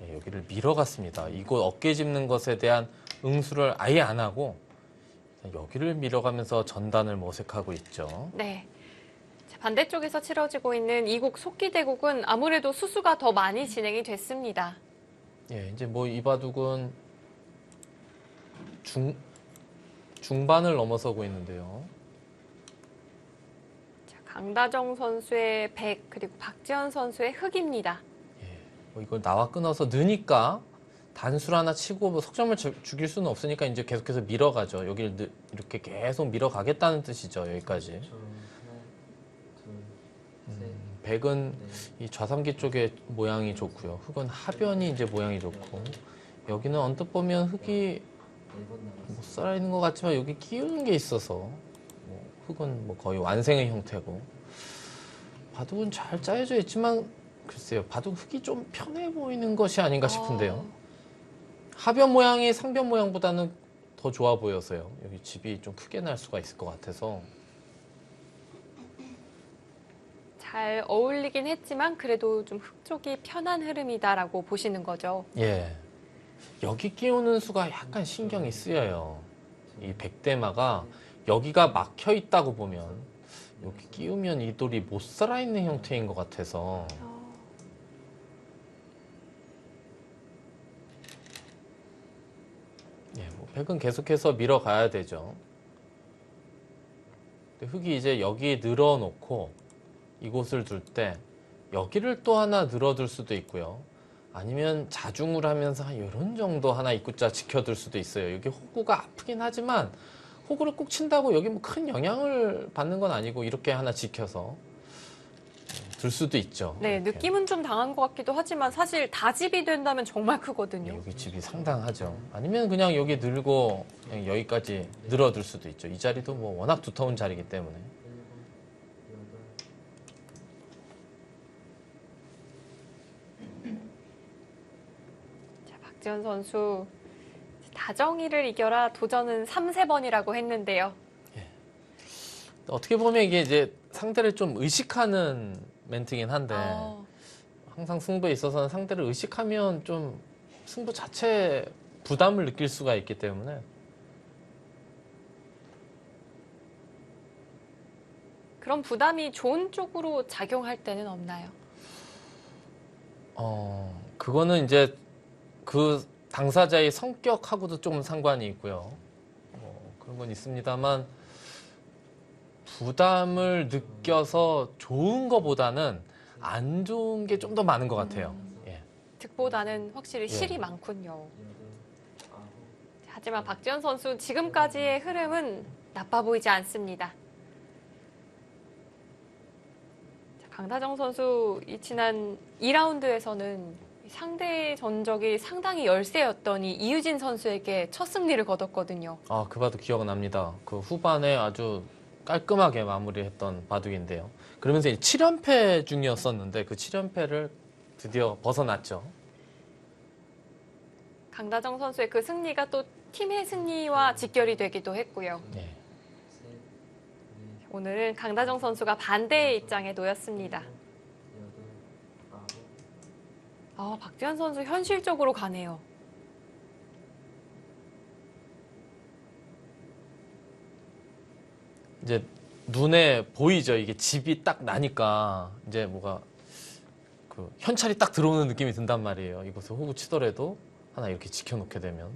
예, 여기를 밀어갔습니다. 이곳 어깨 짚는 것에 대한 응수를 아예 안 하고 여기를 밀어가면서 전단을 모색하고 있죠. 네. 자, 반대쪽에서 치러지고 있는 이국 속기대국은 아무래도 수수가 더 많이 진행이 됐습니다. 예, 이제 뭐 이 바둑은 중반을 넘어서고 있는데요. 자, 강다정 선수의 백 그리고 박지현 선수의 흑입니다. 예, 뭐 이걸 나와 끊어서 느니까 단수를 하나 치고 뭐 석점을 죽일 수는 없으니까 이제 계속해서 밀어가죠. 여기를 이렇게 계속 밀어가겠다는 뜻이죠. 여기까지. 백은 이 좌삼기 쪽의 모양이 좋고요. 흑은 하변이 이제 모양이 좋고 여기는 언뜻 보면 흑이 못 살아있는 것 같지만 여기 끼우는 게 있어서 뭐 흑은 뭐 거의 완생의 형태고 바둑은 잘 짜여져 있지만 글쎄요. 바둑 흑이 좀 편해 보이는 것이 아닌가 싶은데요. 하변 모양이 상변 모양보다는 더 좋아 보여서요. 여기 집이 좀 크게 날 수가 있을 것 같아서 잘 어울리긴 했지만 그래도 좀 흑 쪽이 편한 흐름이다라고 보시는 거죠. 예. 여기 끼우는 수가 약간 신경이 쓰여요. 이 백대마가 여기가 막혀 있다고 보면 여기 끼우면 이 돌이 못 살아있는 형태인 것 같아서 예, 뭐 백은 계속해서 밀어가야 되죠. 근데 흑이 이제 여기 늘어놓고 이곳을 둘 때 여기를 또 하나 늘어둘 수도 있고요. 아니면 자중을 하면서 한 이런 정도 하나 입구자 지켜둘 수도 있어요. 여기 호구가 아프긴 하지만 호구를 꼭 친다고 여기 뭐 큰 영향을 받는 건 아니고 이렇게 하나 지켜서 둘 수도 있죠. 네, 이렇게. 느낌은 좀 당한 것 같기도 하지만 사실 다집이 된다면 정말 크거든요. 여기 집이 상당하죠. 아니면 그냥 여기 늘고 그냥 여기까지 늘어둘 수도 있죠. 이 자리도 뭐 워낙 두터운 자리이기 때문에. 자, 박지현 선수 다정이를 이겨라 도전은 3-3번이라고 했는데요. 어떻게 보면 이게 이제 상대를 좀 의식하는 멘트긴 한데 항상 승부에 있어서는 상대를 의식하면 좀 승부 자체 부담을 느낄 수가 있기 때문에 그런 부담이 좋은 쪽으로 작용할 때는 없나요? 그거는 이제 그 당사자의 성격하고도 좀 상관이 있고요. 그런 건 있습니다만 부담을 느껴서 좋은 거보다는 안 좋은 게 좀 더 많은 것 같아요. 예. 득보다는 확실히 예. 실이 많군요. 하지만 박지현 선수 지금까지의 흐름은 나빠 보이지 않습니다. 자, 강다정 선수 이 지난 2라운드에서는 상대 전적이 상당히 열세였더니 이유진 선수에게 첫 승리를 거뒀거든요. 아, 그 바둑 기억납니다. 그 후반에 아주 깔끔하게 마무리했던 바둑인데요. 그러면서 7연패 중이었었는데 그 7연패를 드디어 벗어났죠. 강다정 선수의 그 승리가 또 팀의 승리와 직결이 되기도 했고요. 예. 오늘은 강다정 선수가 반대의 입장에 놓였습니다. 박지현 선수 현실적으로 가네요. 이제 눈에 보이죠. 이게 집이 딱 나니까 이제 뭐가 그 현찰이 딱 들어오는 느낌이 든단 말이에요. 이곳에 호구 치더라도 하나 이렇게 지켜놓게 되면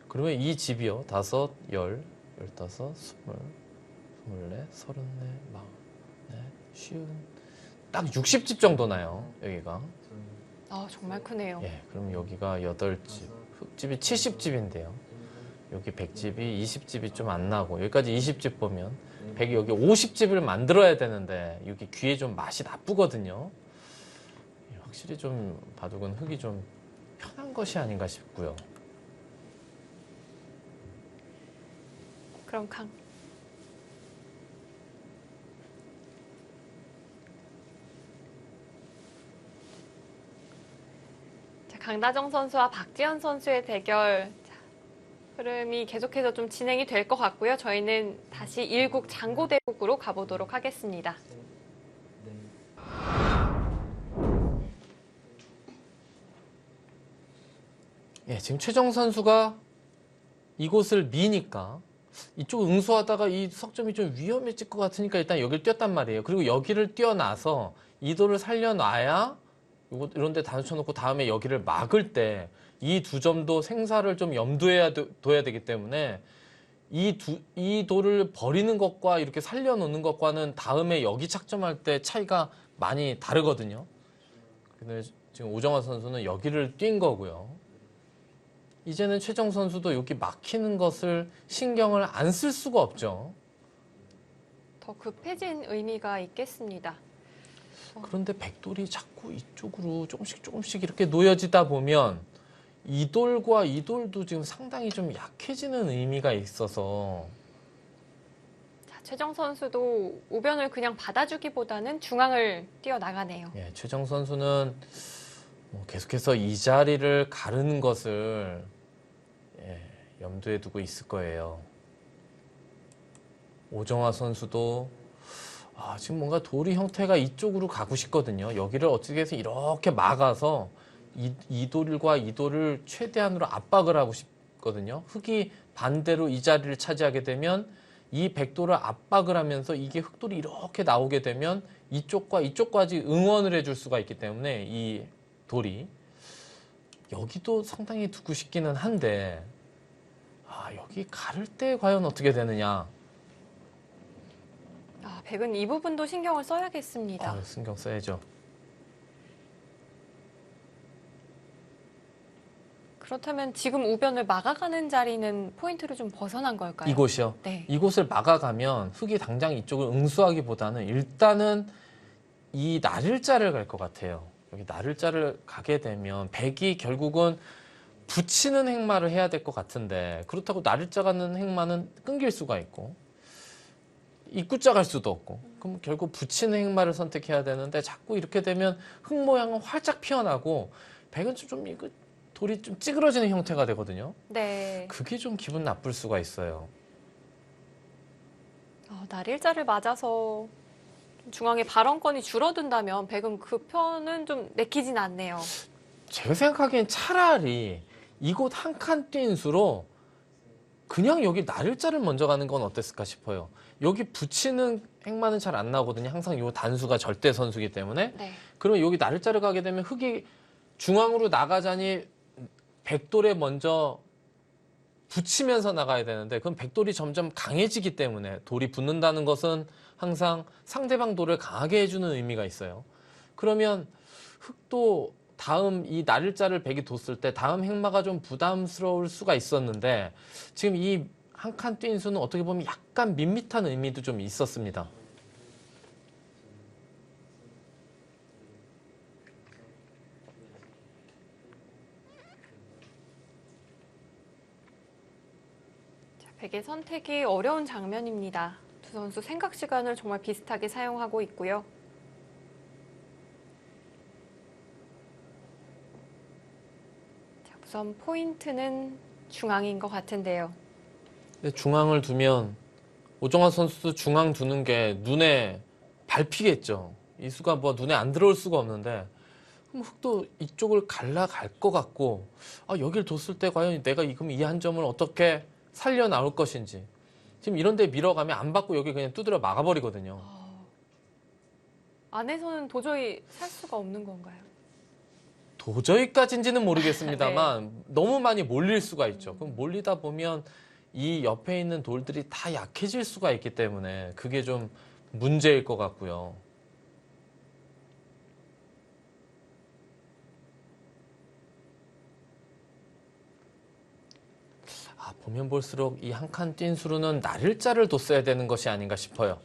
그러면 이 집이요. 5, 10, 15, 20, 24, 34, 40, 딱 60집 정도 나요. 여기가. 정말 크네요. 예, 그럼 여기가 8집, 흑집이 70집인데요. 여기 100집이 20집이 좀 안 나고 여기까지 20집 보면 100이 여기 50집을 만들어야 되는데 여기 귀에 좀 맛이 나쁘거든요. 확실히 좀 바둑은 흑이 좀 편한 것이 아닌가 싶고요. 그럼 강다정 선수와 박지현 선수의 대결. 자, 흐름이 계속해서 좀 진행이 될 것 같고요. 저희는 다시 1국 장고대국으로 가보도록 하겠습니다. 예, 지금 최정 선수가 이곳을 미니까 이쪽 응수하다가 이 석점이 좀 위험해질 것 같으니까 일단 여기를 뛰었단 말이에요. 그리고 여기를 뛰어나서 이도를 살려놔야 이런 데 단수 쳐놓고 다음에 여기를 막을 때 이 두 점도 생사를 좀 염두에 둬야 되기 때문에 이 돌을 버리는 것과 이렇게 살려놓는 것과는 다음에 여기 착점할 때 차이가 많이 다르거든요. 근데 지금 오정환 선수는 여기를 뛴 거고요. 이제는 최정 선수도 여기 막히는 것을 신경을 안 쓸 수가 없죠. 더 급해진 의미가 있겠습니다. 그런데 백돌이 자꾸 이쪽으로 조금씩 이렇게 놓여지다 보면 이 돌과 이 돌도 지금 상당히 좀 약해지는 의미가 있어서 자, 최정 선수도 우변을 그냥 받아주기보다는 중앙을 뛰어나가네요. 예, 최정 선수는 계속해서 이 자리를 가르는 것을 염두에 두고 있을 거예요. 오정화 선수도 지금 뭔가 돌이 형태가 이쪽으로 가고 싶거든요. 여기를 어떻게 해서 이렇게 막아서 이 돌과 이 돌을 최대한으로 압박을 하고 싶거든요. 흙이 반대로 이 자리를 차지하게 되면 이 백돌을 압박을 하면서 이게 흙돌이 이렇게 나오게 되면 이쪽과 이쪽까지 응원을 해줄 수가 있기 때문에 이 돌이 여기도 상당히 두고 싶기는 한데 여기 가를 때 과연 어떻게 되느냐. 백은 이 부분도 신경을 써야겠습니다. 신경 써야죠. 그렇다면 지금 우변을 막아가는 자리는 포인트를 좀 벗어난 걸까요? 이곳이요? 네. 이곳을 막아가면 흙이 당장 이쪽을 응수하기보다는 일단은 이 나를자를 갈 것 같아요. 여기 나를자를 가게 되면 백이 결국은 붙이는 행마를 해야 될 것 같은데 그렇다고 나를자 가는 행마는 끊길 수가 있고 입구자 갈 수도 없고 그럼 결국 붙이는 행마를 선택해야 되는데 자꾸 이렇게 되면 흙 모양은 활짝 피어나고 백은 좀 이거 돌이 좀 찌그러지는 형태가 되거든요. 네. 그게 좀 기분 나쁠 수가 있어요. 날일자를 맞아서 중앙의 발언권이 줄어든다면 백은 그 편은 좀 내키진 않네요. 제가 생각하기엔 차라리 이곳 한 칸 뛴 수로 그냥 여기 나를자를 먼저 가는 건 어땠을까 싶어요. 여기 붙이는 행마는 잘 안 나오거든요. 항상 요 단수가 절대 선수기 때문에. 네. 그러면 여기 나를자를 가게 되면 흙이 중앙으로 나가자니 백돌에 먼저 붙이면서 나가야 되는데 그럼 백돌이 점점 강해지기 때문에 돌이 붙는다는 것은 항상 상대방 돌을 강하게 해주는 의미가 있어요. 그러면 흙도 다음 이 나를자를 백이 뒀을 때 다음 행마가 좀 부담스러울 수가 있었는데 지금 이 한 칸 뛴 수는 어떻게 보면 약간 밋밋한 의미도 좀 있었습니다. 백의 선택이 어려운 장면입니다. 두 선수 생각 시간을 정말 비슷하게 사용하고 있고요. 자, 우선 포인트는 중앙인 것 같은데요. 근데 중앙을 두면 오정환 선수도 중앙 두는 게 눈에 밟히겠죠. 이 수가 뭐 눈에 안 들어올 수가 없는데 그럼 흙도 이쪽을 갈라갈 것 같고 여길 뒀을 때 과연 내가 그럼 이 한 점을 어떻게 살려 나올 것인지 지금 이런 데 밀어가면 안 받고 여기 그냥 두드려 막아버리거든요. 안에서는 도저히 살 수가 없는 건가요? 도저히까지인지는 모르겠습니다만 네. 너무 많이 몰릴 수가 있죠. 그럼 몰리다 보면 이 옆에 있는 돌들이 다 약해질 수가 있기 때문에 그게 좀 문제일 것 같고요. 보면 볼수록 이 한 칸 뛴 수로는 나를자를 뒀어야 되는 것이 아닌가 싶어요.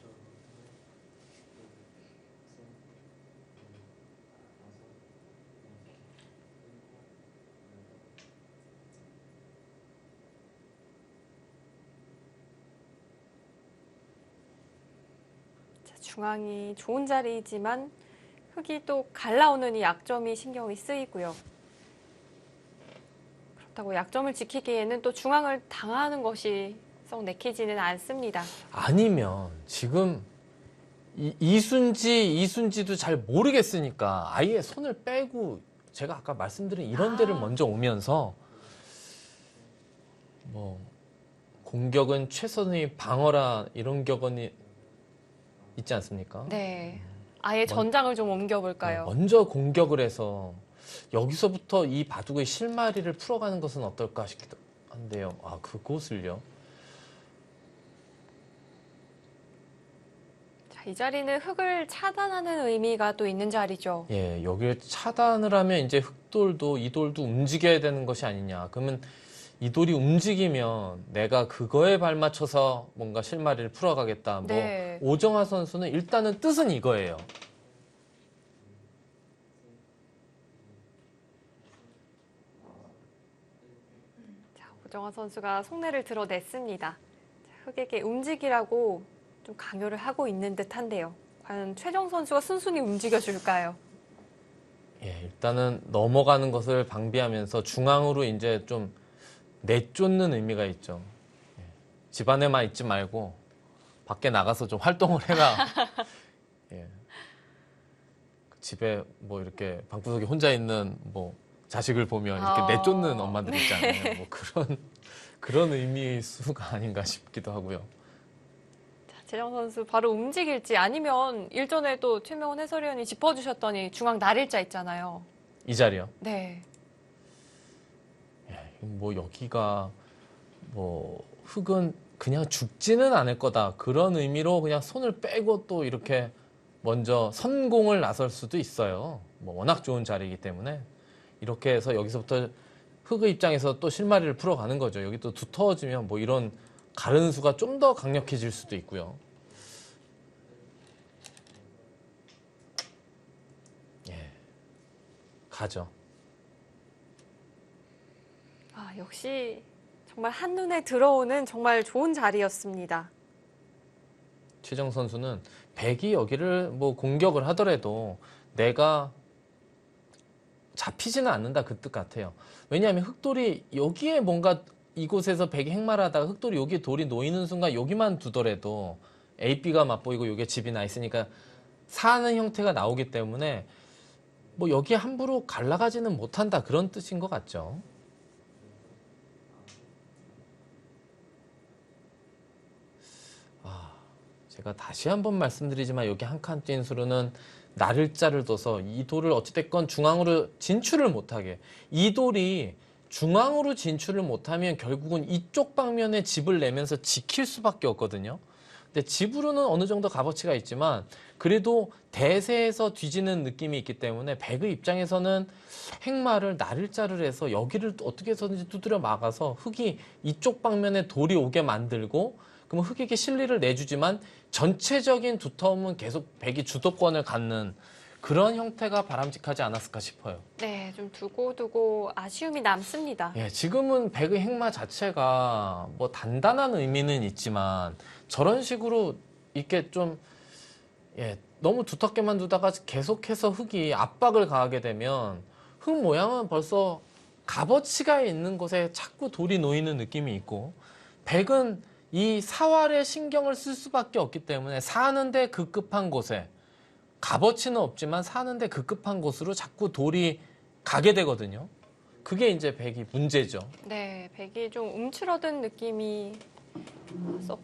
중앙이 좋은 자리이지만 흙이 또 갈라오는 이 약점이 신경이 쓰이고요. 그렇다고 약점을 지키기에는 또 중앙을 당하는 것이 썩 내키지는 않습니다. 아니면 지금 이순지도 잘 모르겠으니까 아예 손을 빼고 제가 아까 말씀드린 이런 데를 먼저 오면서 뭐 공격은 최선의 방어라 이런 격언이 있지 않습니까? 네. 아예 전장을 좀 옮겨볼까요? 먼저 공격을 해서 여기서부터 이 바둑의 실마리를 풀어가는 것은 어떨까 싶기도 한데요. 아, 그곳을요? 자, 이 자리는 흙을 차단하는 의미가 또 있는 자리죠. 예, 여기를 차단을 하면 이제 흑돌도 이 돌도 움직여야 되는 것이 아니냐. 그러면 이 돌이 움직이면 내가 그거에 발맞춰서 뭔가 실마리를 풀어가겠다. 네. 뭐 오정화 선수는 일단은 뜻은 이거예요. 자, 오정화 선수가 속내를 드러냈습니다. 자, 흙에게 움직이라고 좀 강요를 하고 있는 듯한데요. 과연 최정 선수가 순순히 움직여줄까요? 예, 일단은 넘어가는 것을 방비하면서 중앙으로 이제 좀 내쫓는 의미가 있죠. 예, 집 안에만 있지 말고 밖에 나가서 좀 활동을 해라. 예. 집에 뭐 이렇게 방구석에 혼자 있는 뭐 자식을 보면 이렇게 내쫓는 엄마들 있잖아요. 네. 뭐 그런 의미의 수가 아닌가 싶기도 하고요. 최정 선수 바로 움직일지 아니면 일전에 또 최명훈 해설위원이 짚어주셨더니 중앙 날일자 있잖아요. 이 자리요. 네. 예, 뭐 여기가 뭐 흙은 그냥 죽지는 않을 거다. 그런 의미로 그냥 손을 빼고 또 이렇게 먼저 선공을 나설 수도 있어요. 뭐 워낙 좋은 자리이기 때문에 이렇게 해서 여기서부터 흙의 입장에서 또 실마리를 풀어가는 거죠. 여기 또 두터워지면 뭐 이런 가르는 수가 좀 더 강력해질 수도 있고요. 예, 가죠. 아, 역시 정말 한눈에 들어오는 정말 좋은 자리였습니다. 최정 선수는 백이 여기를 뭐 공격을 하더라도 내가 잡히지는 않는다 그 뜻 같아요. 왜냐하면 흑돌이 여기에 뭔가 이곳에서 백이 행마하다가 흑돌이 여기에 돌이 놓이는 순간 여기만 두더라도 A, B가 맞보이고 여기에 집이 나 있으니까 사는 형태가 나오기 때문에 뭐 여기에 함부로 갈라가지는 못한다 그런 뜻인 것 같죠. 제가 다시 한번 말씀드리지만 여기 한 칸 뛴 수로는 나를자를 둬서 이 돌을 어찌됐건 중앙으로 진출을 못하게, 이 돌이 중앙으로 진출을 못하면 결국은 이쪽 방면에 집을 내면서 지킬 수밖에 없거든요. 근데 집으로는 어느 정도 값어치가 있지만 그래도 대세에서 뒤지는 느낌이 있기 때문에 백의 입장에서는 행마를 나를자를 해서 여기를 어떻게 해서든지 두드려 막아서 흙이 이쪽 방면에 돌이 오게 만들고, 그러면 흑에게 실리를 내주지만 전체적인 두터움은 계속 백이 주도권을 갖는 그런 형태가 바람직하지 않았을까 싶어요. 네, 좀 두고두고 아쉬움이 남습니다. 예, 지금은 백의 행마 자체가 뭐 단단한 의미는 있지만 저런 식으로 이렇게 좀 너무 두텁게만 두다가 계속해서 흙이 압박을 가하게 되면 흙 모양은 벌써 값어치가 있는 곳에 자꾸 돌이 놓이는 느낌이 있고, 백은 이 사활에 신경을 쓸 수밖에 없기 때문에 사는데 급급한 곳에, 값어치는 없지만 사는데 급급한 곳으로 자꾸 돌이 가게 되거든요. 그게 이제 백이 문제죠. 네, 백이 좀 움츠러든 느낌이 썩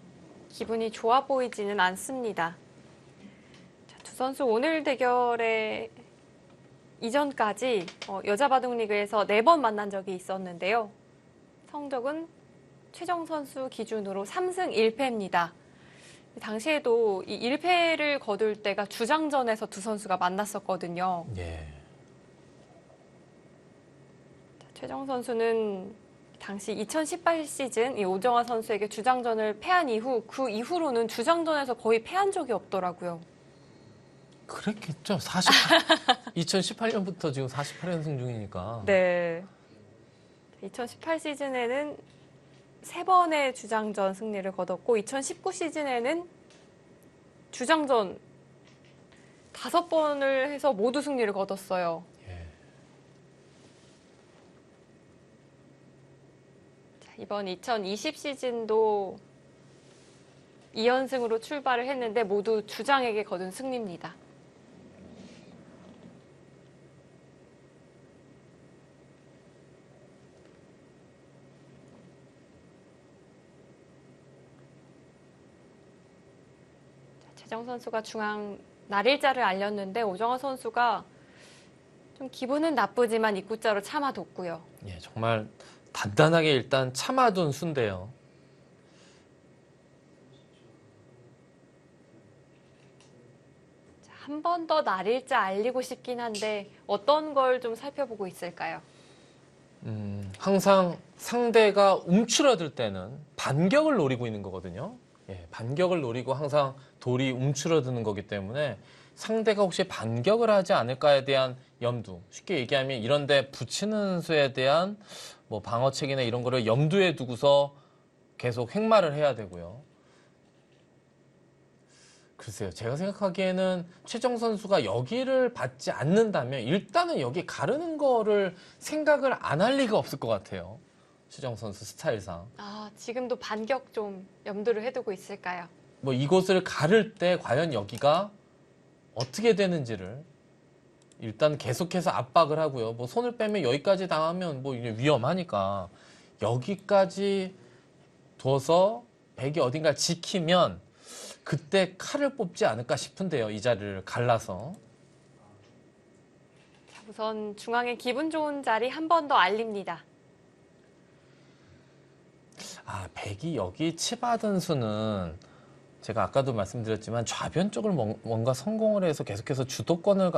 기분이 좋아 보이지는 않습니다. 자, 두 선수 오늘 대결의 이전까지 여자 바둑 리그에서 4번 만난 적이 있었는데요. 성적은 최정 선수 기준으로 3승 1패입니다. 당시에도 이 1패를 거둘 때가 주장전에서 두 선수가 만났었거든요. 예. 최정 선수는 당시 2018 시즌 이 오정화 선수에게 주장전을 패한 이후 그 이후로는 주장전에서 거의 패한 적이 없더라고요. 그랬겠죠. 2018년부터 지금 48연승 중이니까. 네. 2018 시즌에는 3번의 주장전 승리를 거뒀고 2019 시즌에는 주장전 5번을 해서 모두 승리를 거뒀어요. 예. 이번 2020 시즌도 2연승으로 출발을 했는데 모두 주장에게 거둔 승리입니다. 최정 선수가 중앙 날일자를 알렸는데 오정화 선수가 좀 기분은 나쁘지만 입구자로 참아뒀고요. 예, 정말 단단하게 일단 참아둔 수인데요. 한 번 더 날일자 알리고 싶긴 한데 어떤 걸 좀 살펴보고 있을까요? 항상 상대가 움츠러들 때는 반격을 노리고 있는 거거든요. 예, 반격을 노리고 항상 돌이 움츠러드는 거기 때문에 상대가 혹시 반격을 하지 않을까에 대한 염두. 쉽게 얘기하면 이런데 붙이는 수에 대한 뭐 방어책이나 이런 거를 염두에 두고서 계속 횡말을 해야 되고요. 글쎄요. 제가 생각하기에는 최정 선수가 여기를 받지 않는다면 일단은 여기 가르는 거를 생각을 안 할 리가 없을 것 같아요. 최정 선수 스타일상. 지금도 반격 좀 염두를 해두고 있을까요? 뭐 이곳을 가를 때 과연 여기가 어떻게 되는지를 일단 계속해서 압박을 하고요. 뭐 손을 빼면 여기까지 당하면 뭐 이게 위험하니까 여기까지 둬서 백이 어딘가 지키면 그때 칼을 뽑지 않을까 싶은데요. 이 자리를 갈라서. 자, 우선 중앙의 기분 좋은 자리 한 번 더 알립니다. 백이 여기 치받은 수는 제가 아까도 말씀드렸지만 좌변 쪽을 뭔가 성공을 해서 계속해서 주도권을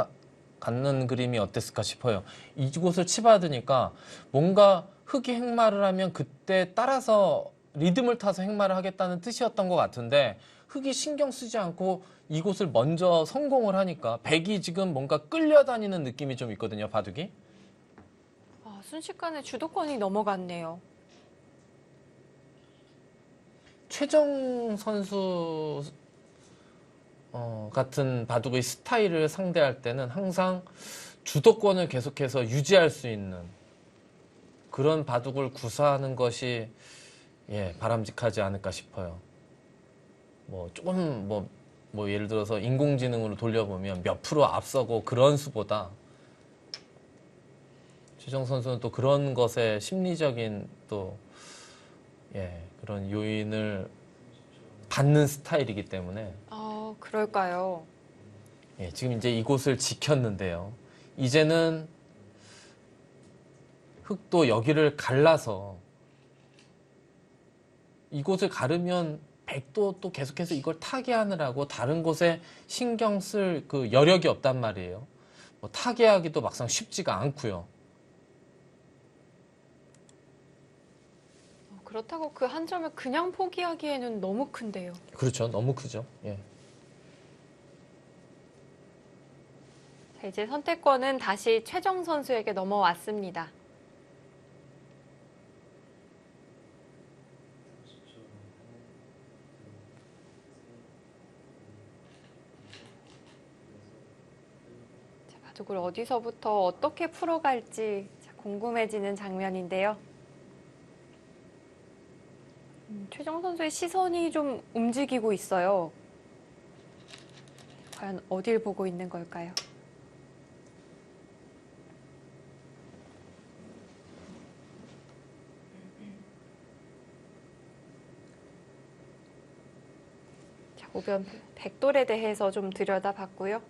갖는 그림이 어땠을까 싶어요. 이곳을 치받으니까 뭔가 흙이 횡말을 하면 그때 따라서 리듬을 타서 횡말을 하겠다는 뜻이었던 것 같은데 흙이 신경 쓰지 않고 이곳을 먼저 성공을 하니까 백이 지금 뭔가 끌려다니는 느낌이 좀 있거든요. 바둑이. 순식간에 주도권이 넘어갔네요. 최정 선수 같은 바둑의 스타일을 상대할 때는 항상 주도권을 계속해서 유지할 수 있는 그런 바둑을 구사하는 것이 바람직하지 않을까 싶어요. 뭐 조금 뭐 예를 들어서 인공지능으로 돌려보면 몇 프로 앞서고 그런 수보다 최정 선수는 또 그런 것에 심리적인 또 그런 요인을 받는 스타일이기 때문에 그럴까요? 지금 이제 이곳을 지켰는데요. 이제는 흙도 여기를 갈라서 이곳을 가르면 백도 또 계속해서 이걸 타개하느라고 다른 곳에 신경 쓸 그 여력이 없단 말이에요. 뭐 타개하기도 막상 쉽지가 않고요. 그렇다고 그 한 점을 그냥 포기하기에는 너무 큰데요. 그렇죠. 너무 크죠. 예. 자, 이제 선택권은 다시 최정 선수에게 넘어왔습니다. 자, 바둑을 어디서부터 어떻게 풀어갈지 궁금해지는 장면인데요. 최정 선수의 시선이 좀 움직이고 있어요. 과연 어딜 보고 있는 걸까요? 자, 우변 백돌에 대해서 좀 들여다봤고요.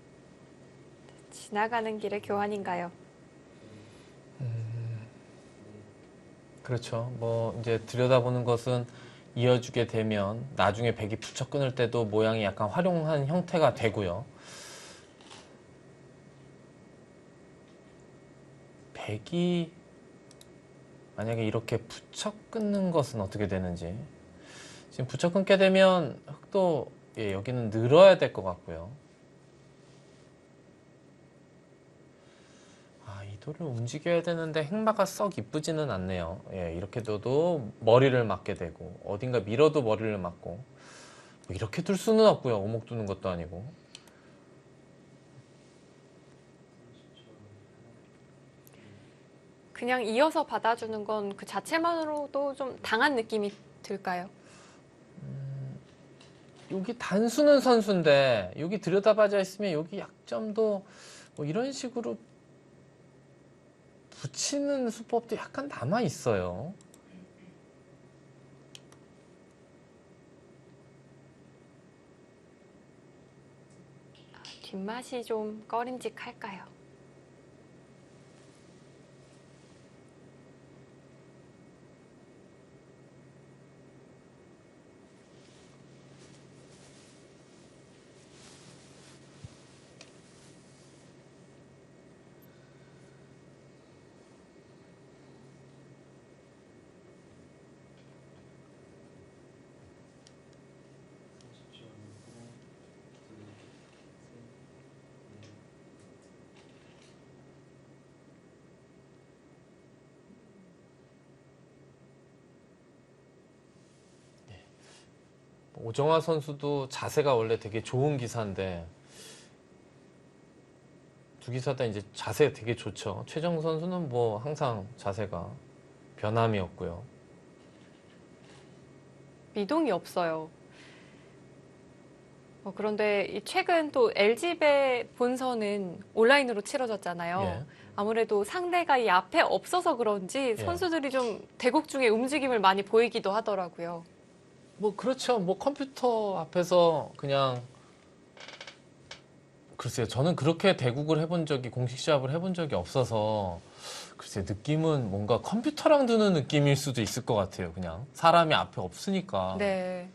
지나가는 길의 교환인가요? 그렇죠. 뭐 이제 들여다보는 것은 이어주게 되면 나중에 백이 붙여 끊을 때도 모양이 약간 활용한 형태가 되고요. 백이 만약에 이렇게 붙여 끊는 것은 어떻게 되는지. 지금 붙여 끊게 되면 흙도 여기는 늘어야 될 것 같고요. 이 돌을 움직여야 되는데 행마가 썩 이쁘지는 않네요. 이렇게 둬도 머리를 맞게 되고 어딘가 밀어도 머리를 맞고 뭐 이렇게 둘 수는 없고요. 오목 두는 것도 아니고. 그냥 이어서 받아주는 건 그 자체만으로도 좀 당한 느낌이 들까요? 여기 단수는 선수인데 여기 들여다봐져 있으면 여기 약점도 뭐 이런 식으로 붙이는 수법도 약간 남아 있어요. 뒷맛이 좀 꺼림직할까요? 오정화 선수도 자세가 원래 되게 좋은 기사인데 두 기사 다 이제 자세 되게 좋죠. 최정 선수는 뭐 항상 자세가 변함이 없고요. 미동이 없어요. 그런데 최근 또 LG배 본선은 온라인으로 치러졌잖아요. 예. 아무래도 상대가 이 앞에 없어서 그런지 선수들이 좀 대국 중에 움직임을 많이 보이기도 하더라고요. 뭐 그렇죠. 뭐 컴퓨터 앞에서 그냥 글쎄요. 저는 그렇게 대국을 해본 적이 공식 시합을 해본 적이 없어서 글쎄요. 느낌은 뭔가 컴퓨터랑 두는 느낌일 수도 있을 것 같아요. 그냥 사람이 앞에 없으니까. 네.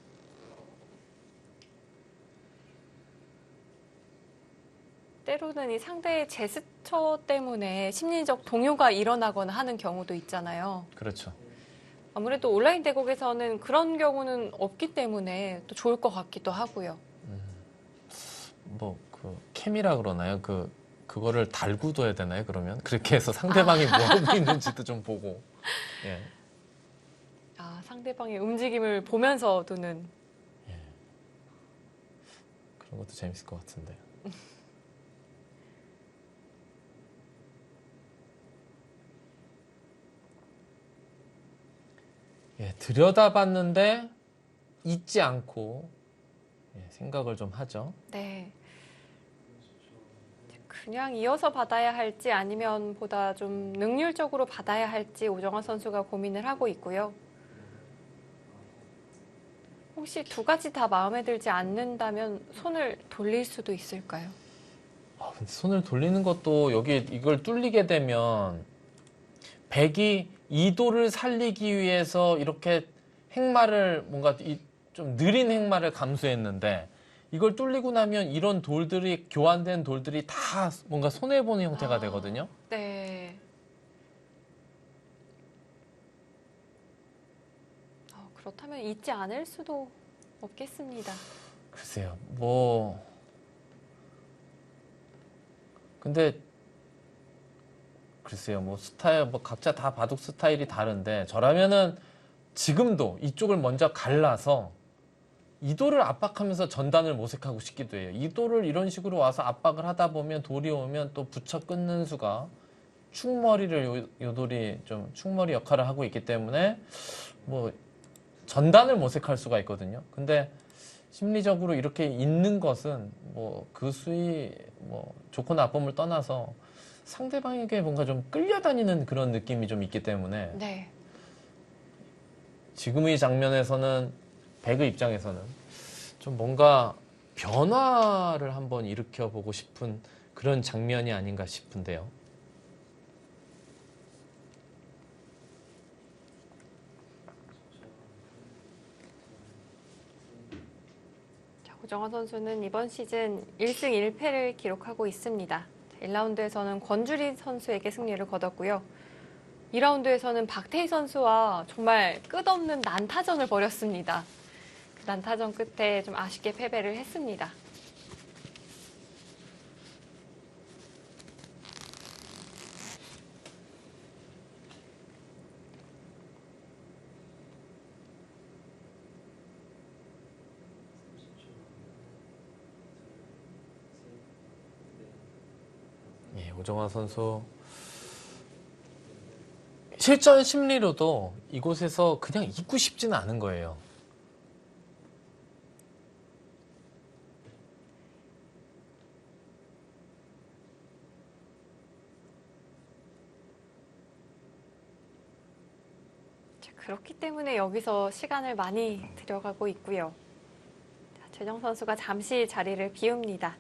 때로는 이 상대의 제스처 때문에 심리적 동요가 일어나거나 하는 경우도 있잖아요. 그렇죠. 아무래도 온라인 대국에서는 그런 경우는 없기 때문에 또 좋을 것 같기도 하고요. 뭐 그 캠이라 그러나요? 그거를 달고 둬야 되나요? 그러면 그렇게 해서 상대방이 뭐 하고 있는지도 좀 보고. 예. 상대방의 움직임을 보면서 두는. 그런 것도 재밌을 것 같은데. 예, 들여다봤는데 잊지 않고 생각을 좀 하죠. 네. 그냥 이어서 받아야 할지 아니면 보다 좀 능률적으로 받아야 할지 오정환 선수가 고민을 하고 있고요. 혹시 두 가지 다 마음에 들지 않는다면 손을 돌릴 수도 있을까요? 근데 손을 돌리는 것도 여기 이걸 뚫리게 되면 백이 이도를 살리기 위해서 이렇게 행마를 뭔가 좀 느린 행마를 감수했는데 이걸 뚫리고 나면 이런 돌들이 교환된 돌들이 다 뭔가 손해보는 형태가 되거든요. 네. 그렇다면 잊지 않을 수도 없겠습니다. 글쎄요, 뭐 근데 글쎄요, 뭐 스타일 뭐 각자 다 바둑 스타일이 다른데 저라면은 지금도 이쪽을 먼저 갈라서 이도를 압박하면서 전단을 모색하고 싶기도 해요. 이도를 이런 식으로 와서 압박을 하다 보면 돌이 오면 또 붙여 끊는 수가 축머리를 요 돌이 좀 축머리 역할을 하고 있기 때문에 뭐 전단을 모색할 수가 있거든요. 근데 심리적으로 이렇게 있는 것은 뭐 그 수위 뭐 좋고 나쁨을 떠나서 상대방에게 뭔가 좀 끌려다니는 그런 느낌이 좀 있기 때문에 네. 지금의 장면에서는 백의 입장에서는 좀 뭔가 변화를 한번 일으켜보고 싶은 그런 장면이 아닌가 싶은데요. 오정환 선수는 이번 시즌 1승 1패를 기록하고 있습니다. 1라운드에서는 권주리 선수에게 승리를 거뒀고요. 2라운드에서는 박태희 선수와 정말 끝없는 난타전을 벌였습니다. 그 난타전 끝에 좀 아쉽게 패배를 했습니다. 오정환 선수 실전 심리로도 이곳에서 그냥 있고 싶지는 않은 거예요. 자, 그렇기 때문에 여기서 시간을 많이 들여가고 있고요. 자, 최정 선수가 잠시 자리를 비웁니다.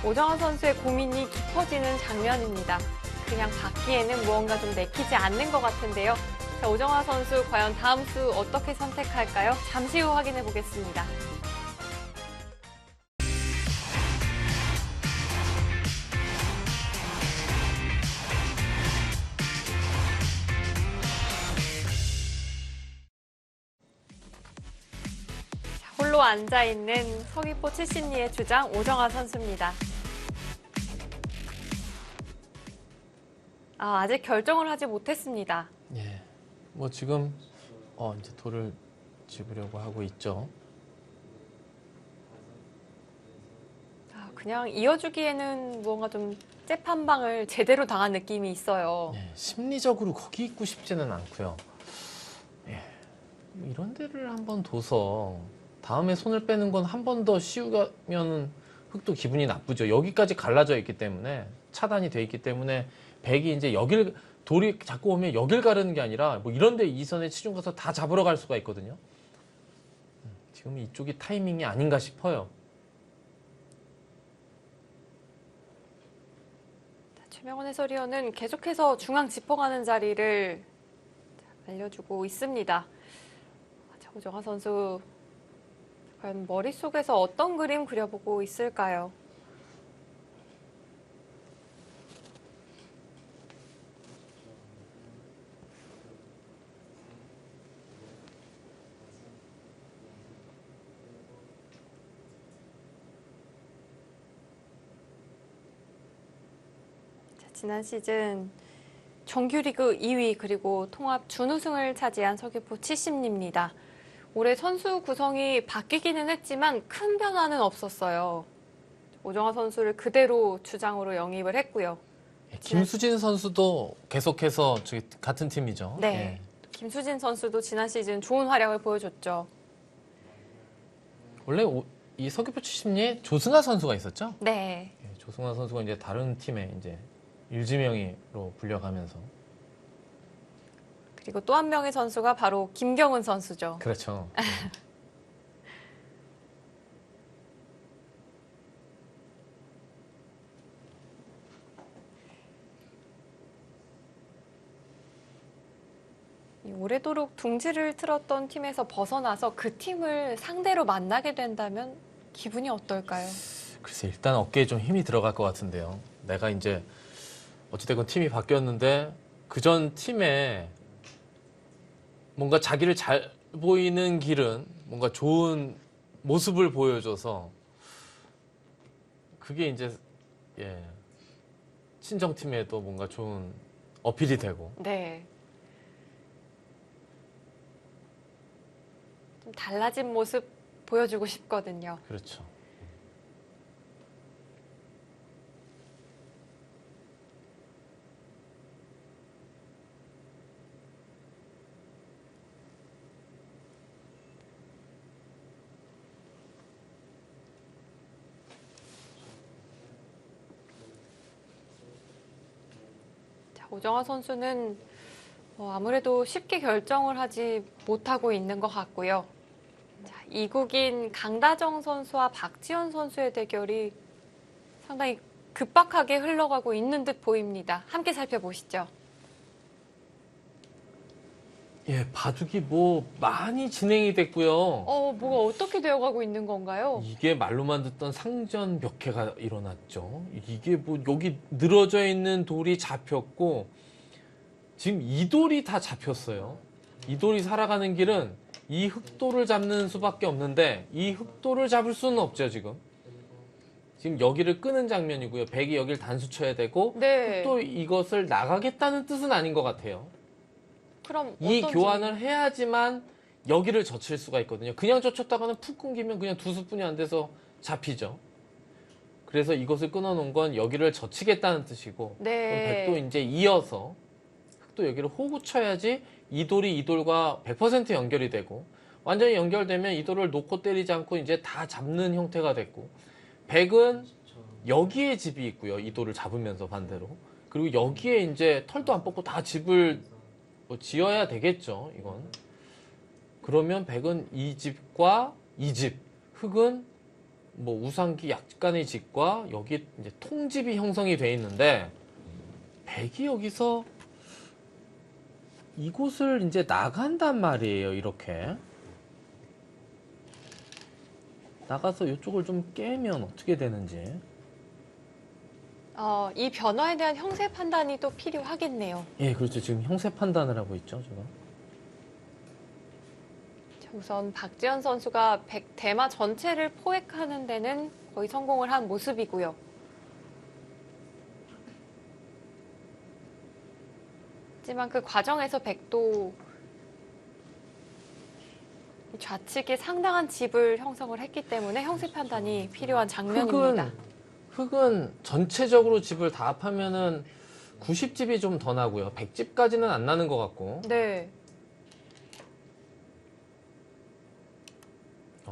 오정환 선수의 고민이 깊어지는 장면입니다. 그냥 받기에는 무언가 좀 내키지 않는 것 같은데요. 자, 오정환 선수 과연 다음 수 어떻게 선택할까요? 잠시 후 확인해 보겠습니다. 자, 홀로 앉아있는 서귀포 70리의 주장 오정환 선수입니다. 아직 결정을 하지 못했습니다. 예. 뭐 지금 이제 돌을 집으려고 하고 있죠. 그냥 이어주기에는 무언가 좀 잽한 방을 제대로 당한 느낌이 있어요. 예, 심리적으로 거기 있고 싶지는 않고요. 예. 이런 데를 한번 둬서 다음에 손을 빼는 건 한 번 더 씌우면 흙도 기분이 나쁘죠. 여기까지 갈라져 있기 때문에 차단이 돼 있기 때문에 백이 이제 여길 돌이 자꾸 오면 여길 가르는 게 아니라 뭐 이런데 이선에 치중 가서 다 잡으러 갈 수가 있거든요. 지금 이쪽이 타이밍이 아닌가 싶어요. 최명원 해설위원은 계속해서 중앙 짚어가는 자리를 알려주고 있습니다. 자, 오정환 선수 과연 머릿속에서 어떤 그림 그려보고 있을까요? 지난 시즌 정규리그 2위 그리고 통합 준우승을 차지한 서귀포 70리입니다. 올해 선수 구성이 바뀌기는 했지만 큰 변화는 없었어요. 오정환 선수를 그대로 주장으로 영입을 했고요. 김수진 선수도 계속해서 저기 같은 팀이죠. 네, 예. 김수진 선수도 지난 시즌 좋은 활약을 보여줬죠. 원래 이 서귀포 70리에 조승아 선수가 있었죠. 네. 예, 조승아 선수가 이제 다른 팀에 이제 유지명의로 불려가면서 그리고 또 한 명의 선수가 바로 김경은 선수죠. 그렇죠. 오래도록 둥지를 틀었던 팀에서 벗어나서 그 팀을 상대로 만나게 된다면 기분이 어떨까요? 글쎄 일단 어깨에 좀 힘이 들어갈 것 같은데요. 내가 이제 어찌됐건 팀이 바뀌었는데 그전 팀에 뭔가 자기를 잘 보이는 길은 뭔가 좋은 모습을 보여줘서 그게 이제 친정팀에도 뭔가 좋은 어필이 되고 네. 좀 달라진 모습 보여주고 싶거든요. 그렇죠. 오정환 선수는 아무래도 쉽게 결정을 하지 못하고 있는 것 같고요. 자, 이국인 강다정 선수와 박지현 선수의 대결이 상당히 급박하게 흘러가고 있는 듯 보입니다. 함께 살펴보시죠. 예, 바둑이 뭐 많이 진행이 됐고요. 뭐가 어떻게 되어가고 있는 건가요? 이게 말로만 듣던 상전 벽해가 일어났죠. 이게 뭐 여기 늘어져 있는 돌이 잡혔고 지금 이 돌이 다 잡혔어요. 이 돌이 살아가는 길은 이 흑돌을 잡는 수밖에 없는데 이 흑돌을 잡을 수는 없죠, 지금. 지금 여기를 끄는 장면이고요. 백이 여기를 단수 쳐야 되고 네. 흑돌 이것을 나가겠다는 뜻은 아닌 것 같아요. 그럼 이 어떤지... 교환을 해야지만 여기를 젖힐 수가 있거든요. 그냥 젖혔다가는 푹 끊기면 그냥 2수뿐이 안 돼서 잡히죠. 그래서 이것을 끊어놓은 건 여기를 젖히겠다는 뜻이고, 그럼 네. 백도 이제 이어서 흑도 여기를 호구 쳐야지 이 돌이 이 돌과 100% 연결이 되고, 완전히 연결되면 이 돌을 놓고 때리지 않고 이제 다 잡는 형태가 됐고, 백은 여기에 집이 있고요. 이 돌을 잡으면서 반대로. 그리고 여기에 이제 털도 안 뽑고 다 집을 뭐 지어야 되겠죠. 이건. 그러면 백은 이 집과 이 집, 흑은 뭐 우상기 약간의 집과 여기 이제 통집이 형성이 돼 있는데, 백이 여기서 이곳을 이제 나간단 말이에요. 이렇게 나가서 이쪽을 좀 깨면 어떻게 되는지. 이 변화에 대한 형세 판단이 또 필요하겠네요. 예, 그렇죠. 지금 형세 판단을 하고 있죠, 제가. 우선 박지현 선수가 대마 전체를 포획하는 데는 거의 성공을 한 모습이고요. 하지만 그 과정에서 백도 좌측에 상당한 집을 형성을 했기 때문에 형세 판단이 필요한 장면입니다. 흑은 전체적으로 집을 다 합하면은 90집이 좀 더 나고요. 100집까지는 안 나는 것 같고. 네.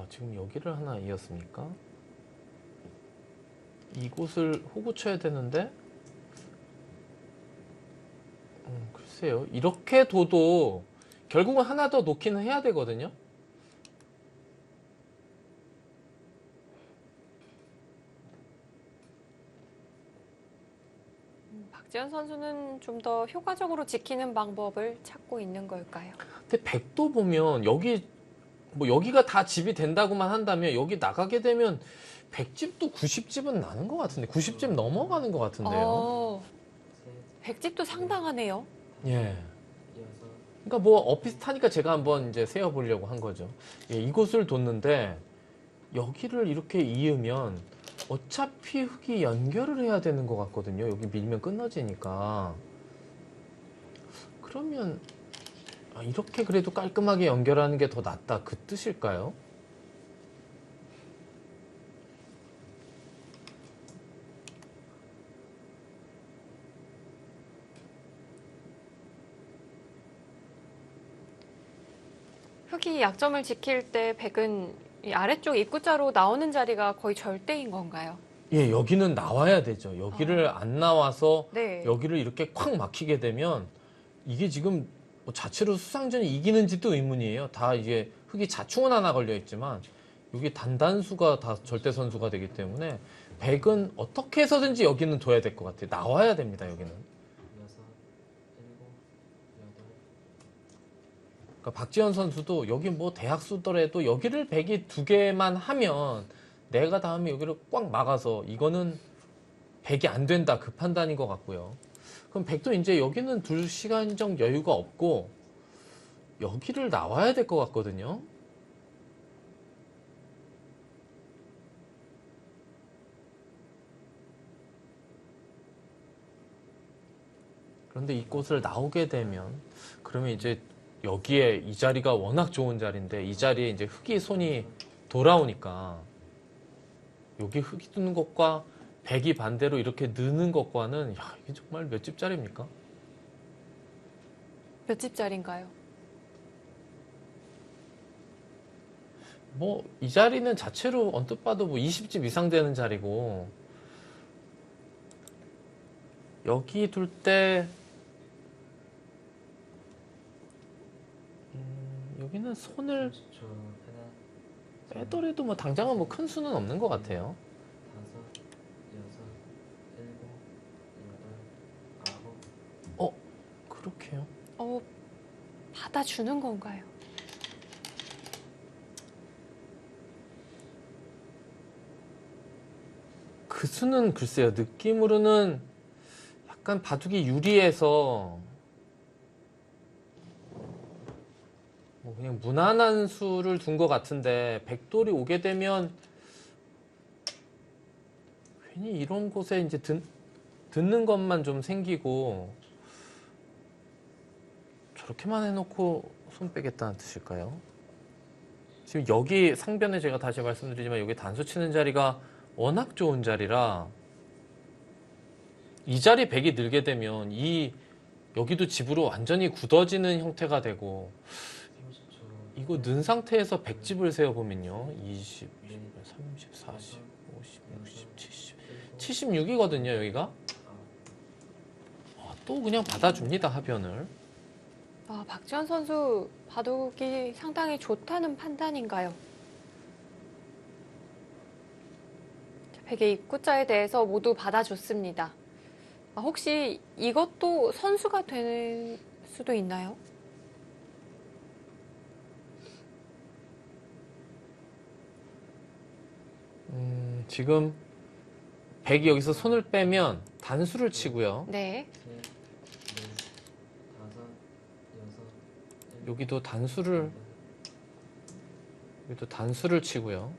지금 여기를 하나 이었습니까? 이곳을 호구 쳐야 되는데, 글쎄요. 이렇게 둬도 결국은 하나 더 놓기는 해야 되거든요. 박지현 선수는 좀 더 효과적으로 지키는 방법을 찾고 있는 걸까요? 근데 백도 보면 여기가 다 집이 된다고만 한다면 여기 나가게 되면 100집도 90집은 나는 것 같은데 90집 넘어가는 것 같은데요. 100집도 상당하네요. 예. 그러니까 뭐 엇비슷하니까 제가 한번 이제 세어보려고 한 거죠. 예, 이곳을 뒀는데 여기를 이렇게 이으면 어차피 흙이 연결을 해야 되는 것 같거든요. 여기 밀면 끊어지니까. 그러면 이렇게 그래도 깔끔하게 연결하는 게 더 낫다 그 뜻일까요? 흑이 약점을 지킬 때 백은 이 아래쪽 입구자로 나오는 자리가 거의 절대인 건가요? 예, 여기는 나와야 되죠. 여기를 안 나와서 네. 여기를 이렇게 콱 막히게 되면 이게 지금 뭐 자체로 수상전이 이기는지도 의문이에요. 다 이게 흑이 자충은 하나 걸려 있지만 여기 단단수가 다 절대 선수가 되기 때문에 백은 어떻게 해서든지 여기는 둬야 될 것 같아요. 나와야 됩니다. 여기는. 그러니까 박지현 선수도 여기 뭐 대학 쓰더라도 여기를 백이 2개만 하면 내가 다음에 여기를 꽉 막아서 이거는 백이 안 된다 그 판단인 것 같고요. 그럼 백도 이제 여기는 둘 시간적 여유가 없고 여기를 나와야 될 것 같거든요. 그런데 이 꽃을 나오게 되면 그러면 이제 여기에 이 자리가 워낙 좋은 자리인데 이 자리에 이제 흑이 손이 돌아오니까 여기 흑이 뜨는 것과 백이 반대로 이렇게 느는 것과는 야, 이게 정말 몇 집짜리입니까? 몇 집짜리인가요? 뭐 이 자리는 자체로 언뜻 봐도 뭐 20집 이상 되는 자리고 여기 둘 때 여기는 손을 빼더라도 뭐 당장은 뭐 큰 수는 없는 것 같아요. 그렇게요? 받아주는 건가요? 그 수는 글쎄요. 느낌으로는 약간 바둑이 유리해서 뭐 그냥 무난한 수를 둔 것 같은데 백돌이 오게 되면 괜히 이런 곳에 이제 듣는 것만 좀 생기고 저렇게만 해놓고 손 빼겠다는 뜻일까요? 지금 여기 상변에 제가 다시 말씀드리지만 여기 단수 치는 자리가 워낙 좋은 자리라 이 자리 백이 늘게 되면 여기도 집으로 완전히 굳어지는 형태가 되고 이거 는 상태에서 백집을 세어보면요. 20, 30, 40, 50, 60, 70, 76이거든요, 여기가. 또 그냥 받아줍니다, 하변을. 박지원 선수 바둑이 상당히 좋다는 판단인가요? 백의 입구자에 대해서 모두 받아줬습니다. 혹시 이것도 선수가 될 수도 있나요? 지금 백이 여기서 손을 빼면 단수를 치고요. 네. 여기도 단수를 치고요.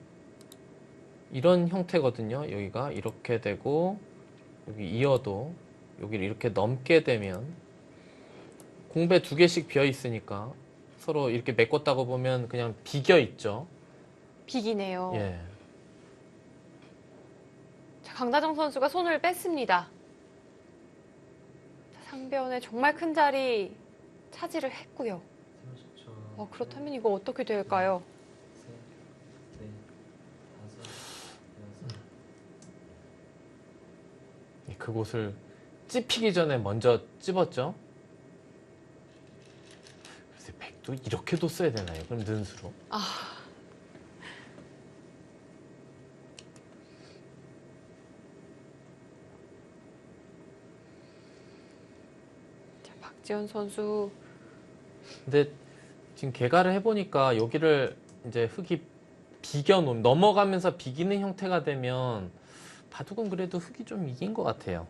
이런 형태거든요. 여기가 이렇게 되고 여기 이어도 여기를 이렇게 넘게 되면 공배 2개씩 비어 있으니까 서로 이렇게 메꿨다고 보면 그냥 비겨 있죠. 비기네요. 예. 자, 강다정 선수가 손을 뺐습니다. 자, 상변에 정말 큰 자리 차지를 했고요. 그렇다면 이거 어떻게 될까요? 그곳을 찝히기 전에 먼저 찝었죠. 그래서 백도 이렇게도 써야 되나요? 그럼 는수로. 자, 박지원 선수. 근데 지금 개가를 해보니까 여기를 이제 흙이 비겨놓으면 넘어가면서 비기는 형태가 되면 바둑은 그래도 흙이 좀 이긴 것 같아요.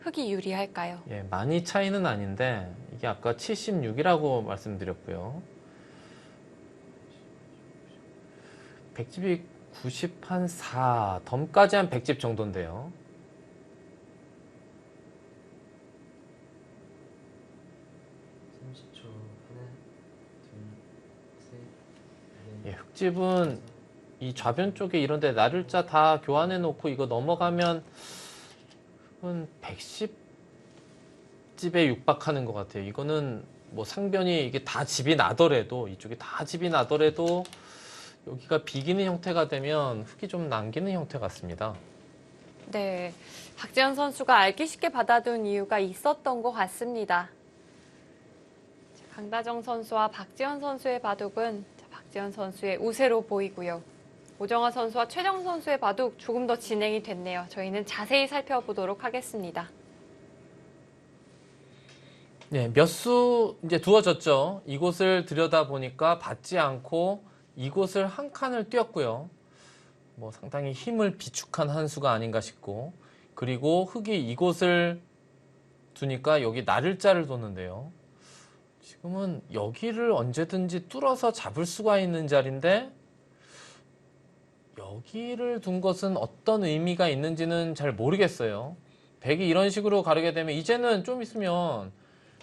흙이 유리할까요? 예, 많이 차이는 아닌데 이게 아까 76이라고 말씀드렸고요. 백집이 90 한 4, 덤까지 한 100집 정도인데요. 예, 흙집은 이 좌변 쪽에 이런데 나를자 다 교환해 놓고 이거 넘어가면 한 110집에 육박하는 것 같아요. 이거는 뭐 상변이 이게 다 집이 나더라도 이쪽이 다 집이 나더라도 여기가 비기는 형태가 되면 흙이 좀 남기는 형태 같습니다. 네, 박지원 선수가 알기 쉽게 받아둔 이유가 있었던 것 같습니다. 강다정 선수와 박지원 선수의 바둑은 박지원 선수의 우세로 보이고요. 오정화 선수와 최정 선수의 바둑 조금 더 진행이 됐네요. 저희는 자세히 살펴보도록 하겠습니다. 네, 몇 수 이제 두어졌죠. 이곳을 들여다보니까 받지 않고 이곳을 한 칸을 뛰었고요. 뭐 상당히 힘을 비축한 한 수가 아닌가 싶고, 그리고 흙이 이곳을 두니까 여기 나를자를 뒀는데요. 지금은 여기를 언제든지 뚫어서 잡을 수가 있는 자리인데 여기를 둔 것은 어떤 의미가 있는지는 잘 모르겠어요. 백이 이런 식으로 가르게 되면 이제는 좀 있으면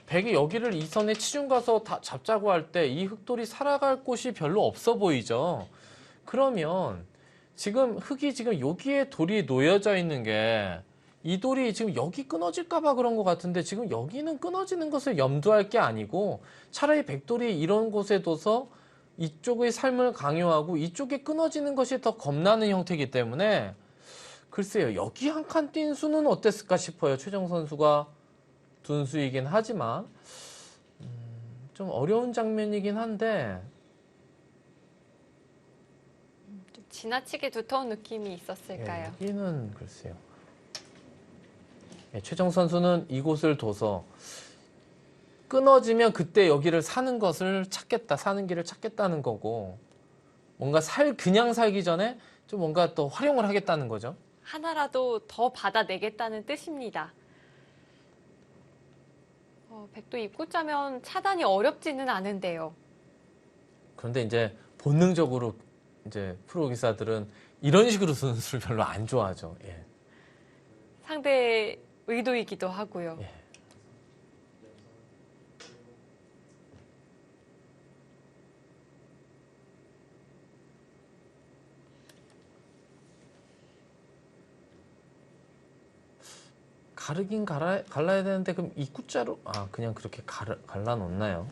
백이 여기를 이 선에 치중 가서 다 잡자고 할 때 이 흙돌이 살아갈 곳이 별로 없어 보이죠. 그러면 지금 흙이 지금 여기에 돌이 놓여져 있는 게 이 돌이 지금 여기 끊어질까봐 그런 것 같은데 지금 여기는 끊어지는 것을 염두할 게 아니고 차라리 백돌이 이런 곳에 둬서 이쪽의 삶을 강요하고 이쪽에 끊어지는 것이 더 겁나는 형태이기 때문에 글쎄요, 여기 한 칸 뛴 수는 어땠을까 싶어요. 최정 선수가 둔 수이긴 하지만 좀 어려운 장면이긴 한데 좀 지나치게 두터운 느낌이 있었을까요? 예, 여기는 글쎄요. 예, 최정 선수는 이곳을 둬서 끊어지면 그때 여기를 사는 것을 찾겠다, 사는 길을 찾겠다는 거고 뭔가 그냥 살기 전에 좀 뭔가 또 활용을 하겠다는 거죠. 하나라도 더 받아내겠다는 뜻입니다. 백도 입구자면 차단이 어렵지는 않은데요. 그런데 이제 본능적으로 이제 프로 기사들은 이런 식으로 쓰는 수를 별로 안 좋아하죠. 예. 상대의 의도이기도 하고요. 예. 가르긴 갈라야 되는데 그럼 입구자로 그냥 그렇게 갈라 놓나요?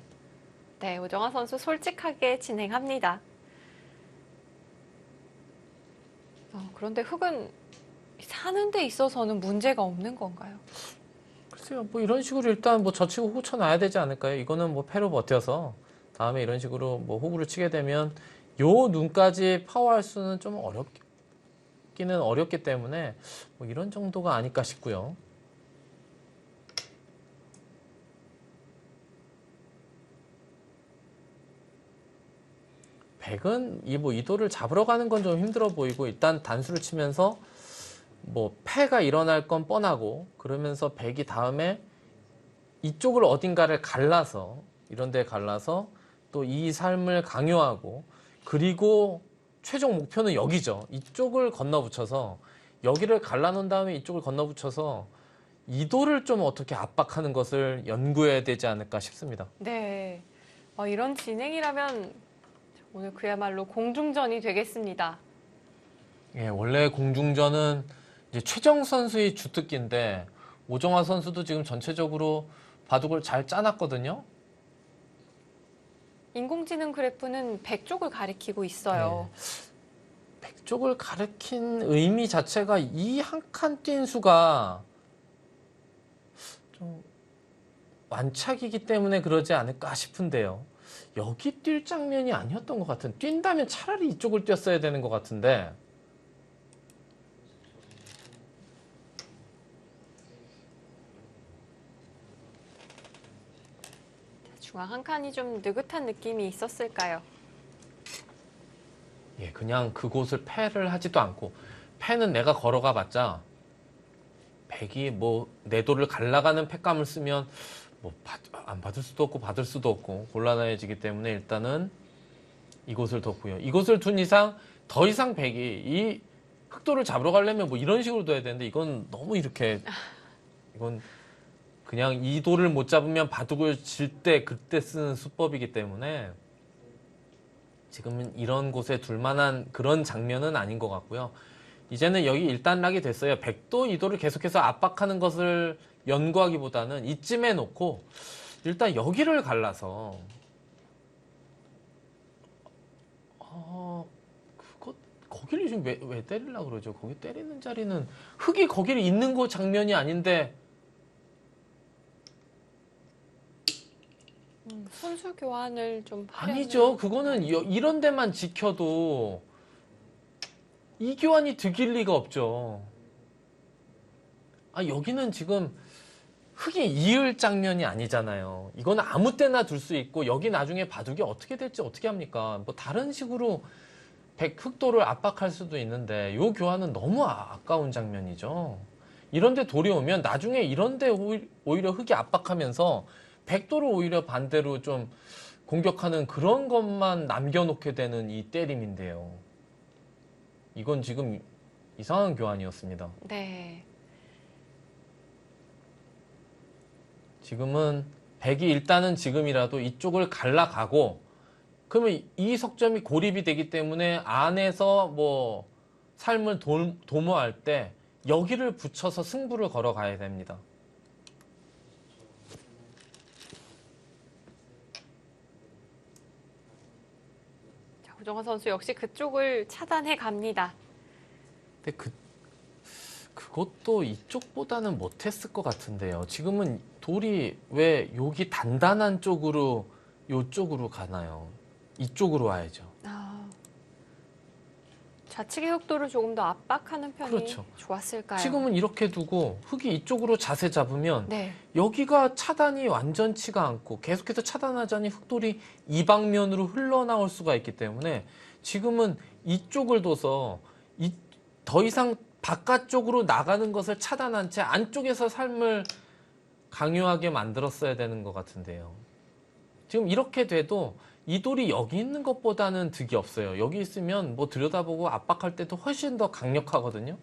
네, 오정화 선수 솔직하게 진행합니다. 그런데 흙은 사는 데 있어서는 문제가 없는 건가요? 글쎄요, 뭐 이런 식으로 일단 뭐 젖히고 호구 쳐놔야 되지 않을까요? 이거는 뭐 패로 버텨서 다음에 이런 식으로 뭐 호구를 치게 되면 요 눈까지 파워할 수는 좀 어렵기는 어렵기 때문에 뭐 이런 정도가 아닐까 싶고요. 백은 이 도를 잡으러 가는 건 좀 힘들어 보이고 일단 단수를 치면서 뭐 패가 일어날 건 뻔하고 그러면서 백이 다음에 이쪽을 어딘가를 갈라서 이런 데 갈라서 또 이 삶을 강요하고 그리고 최종 목표는 여기죠. 이쪽을 건너붙여서 여기를 갈라놓은 다음에 이쪽을 건너붙여서 이도를 좀 어떻게 압박하는 것을 연구해야 되지 않을까 싶습니다. 네. 이런 진행이라면 오늘 그야말로 공중전이 되겠습니다. 예, 원래 공중전은 이제 최정 선수의 주특기인데 오정화 선수도 지금 전체적으로 바둑을 잘 짜놨거든요. 인공지능 그래프는 백쪽을 가리키고 있어요. 백쪽을 가리킨 의미 자체가 이 한 칸 뛴 수가 좀 완착이기 때문에 그러지 않을까 싶은데요. 여기 뛸 장면이 아니었던 것 같은. 뛴다면 차라리 이쪽을 뛰었어야 되는 것 같은데. 중앙 한 칸이 좀 느긋한 느낌이 있었을까요? 예, 그냥 그곳을 패를 하지도 않고 패는 내가 걸어가 봤자 백이 뭐 내 도를 갈라가는 패감을 쓰면 뭐 안 받을 수도 없고 받을 수도 없고 곤란해지기 때문에 일단은 이곳을 뒀고요. 이곳을 둔 이상 더 이상 백이 이 흑도를 잡으러 가려면 뭐 이런 식으로 둬야 되는데 이건 너무 이렇게 이건 그냥 이 도를 못 잡으면 바둑을 질 때 그때 쓰는 수법이기 때문에 지금은 이런 곳에 둘 만한 그런 장면은 아닌 것 같고요. 이제는 여기 일단락이 됐어요. 백도 이도를 계속해서 압박하는 것을 연구하기보다는 이쯤에 놓고 일단 여기를 갈라서 거기를 지금 왜 때리려고 그러죠? 거기 때리는 자리는 흙이 거기를 있는 거 장면이 아닌데 선수 교환을 좀 하려는 아니죠. 그거는 이런 데만 지켜도 이 교환이 득일 리가 없죠. 여기는 지금 흙이 이을 장면이 아니잖아요. 이거는 아무 때나 둘 수 있고 여기 나중에 바둑이 어떻게 될지 어떻게 합니까? 뭐 다른 식으로 흑도를 압박할 수도 있는데 이 교환은 너무 아까운 장면이죠. 이런데 돌이 오면 나중에 이런데 오히려 흑이 압박하면서 백도를 오히려 반대로 좀 공격하는 그런 것만 남겨놓게 되는 이 때림인데요. 이건 지금 이상한 교환이었습니다. 네. 지금은 백이 일단은 지금이라도 이쪽을 갈라가고 그러면 이 석점이 고립이 되기 때문에 안에서 뭐 삶을 도모할 때 여기를 붙여서 승부를 걸어가야 됩니다. 자, 오정화 선수 역시 그쪽을 차단해 갑니다. 근데 그것도 이쪽보다는 못했을 것 같은데요. 지금은 돌이 왜 여기 단단한 쪽으로 이쪽으로 가나요? 이쪽으로 와야죠. 좌측의 흑도를 조금 더 압박하는 편이 그렇죠. 좋았을까요? 지금은 이렇게 두고 흙이 이쪽으로 자세 잡으면 네. 여기가 차단이 완전치가 않고 계속해서 차단하자니 흑돌이 이 방면으로 흘러나올 수가 있기 때문에 지금은 이쪽을 둬서 더 이상 바깥쪽으로 나가는 것을 차단한 채 안쪽에서 삶을 강요하게 만들었어야 되는 것 같은데요. 지금 이렇게 돼도 이 돌이 여기 있는 것보다는 득이 없어요. 여기 있으면 뭐 들여다보고 압박할 때도 훨씬 더 강력하거든요.